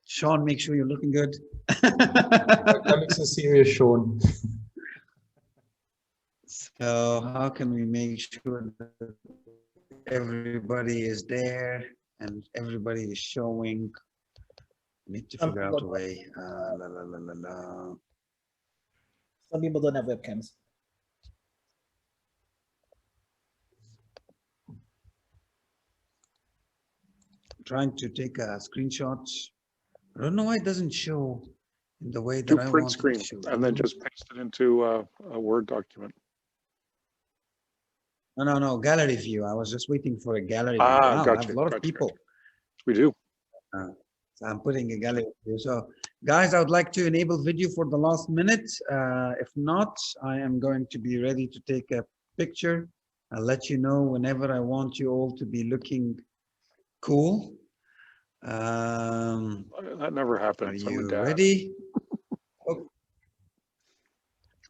Sean, make sure you're looking good. That makes us serious, Sean. So how can we make sure that everybody is there and everybody is showing? We need to figure out a way. Some people don't have webcams. Trying to take a screenshot. I don't know why it doesn't show in the way that Do I print want screen it to. and then just paste it into a Word document. No, gallery view. I was just waiting for a gallery view. Ah, Wow, gotcha. I have a lot of people. We do. So I'm putting a gallery view. So guys, I would like to enable video for the last minute. If not, I am going to be ready to take a picture. I'll let you know whenever I want you all to be looking cool. That never happens. Are you ready? Oh.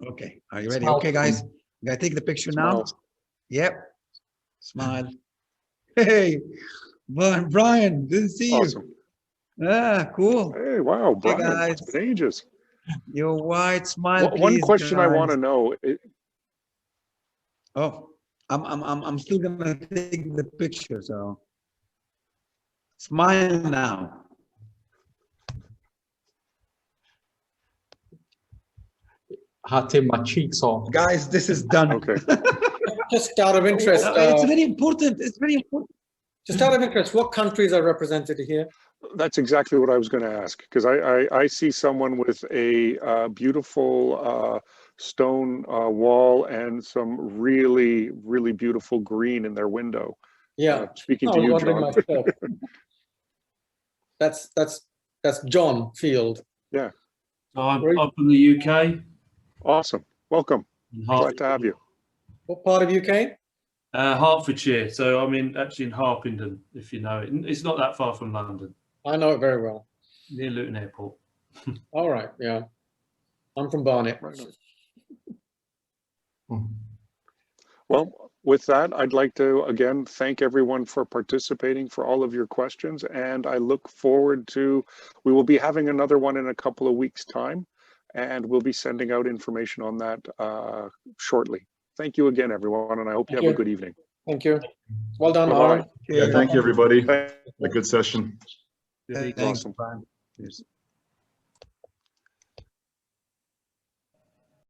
Okay, are you ready? Smile. Okay, guys, I'm gonna take the picture now. Smile. Yep, smile. Hey, Brian, didn't see Awesome. you. Ah, cool. Hey, wow, Brian, guys. it's been ages. Your white smile. One please, question I want to guys. know. Oh, I'm still gonna take the picture, so smile now. Hatem, my cheeks are. Guys, this is done. Okay. Just out of interest, It's very important. It's very important. just out of interest, what countries are represented here? That's exactly what I was going to ask, because I see someone with a beautiful stone wall and some really, really beautiful green in their window. Yeah, Speaking I to was you, wondering John. myself. That's John Field. Yeah. I'm from the UK. Awesome. Welcome. In Glad to have you. What part of UK? Hertfordshire. So I'm actually in Harpenden, if you know it. It's not that far from London, I know it very well. near Luton Airport. All right, yeah. I'm from Barnet. Right on. Well, with that, I'd like to again thank everyone for participating, for all of your questions, and I look forward to, we will be having another one in a couple of weeks' time, and we'll be sending out information on that shortly. Thank you again, everyone, and I hope you have a good evening. Thank you. Well done, Bye-bye. Aaron. Yeah, thank you, everybody. Thank A good session. Good evening. Thanks, Awesome. Brian. Cheers.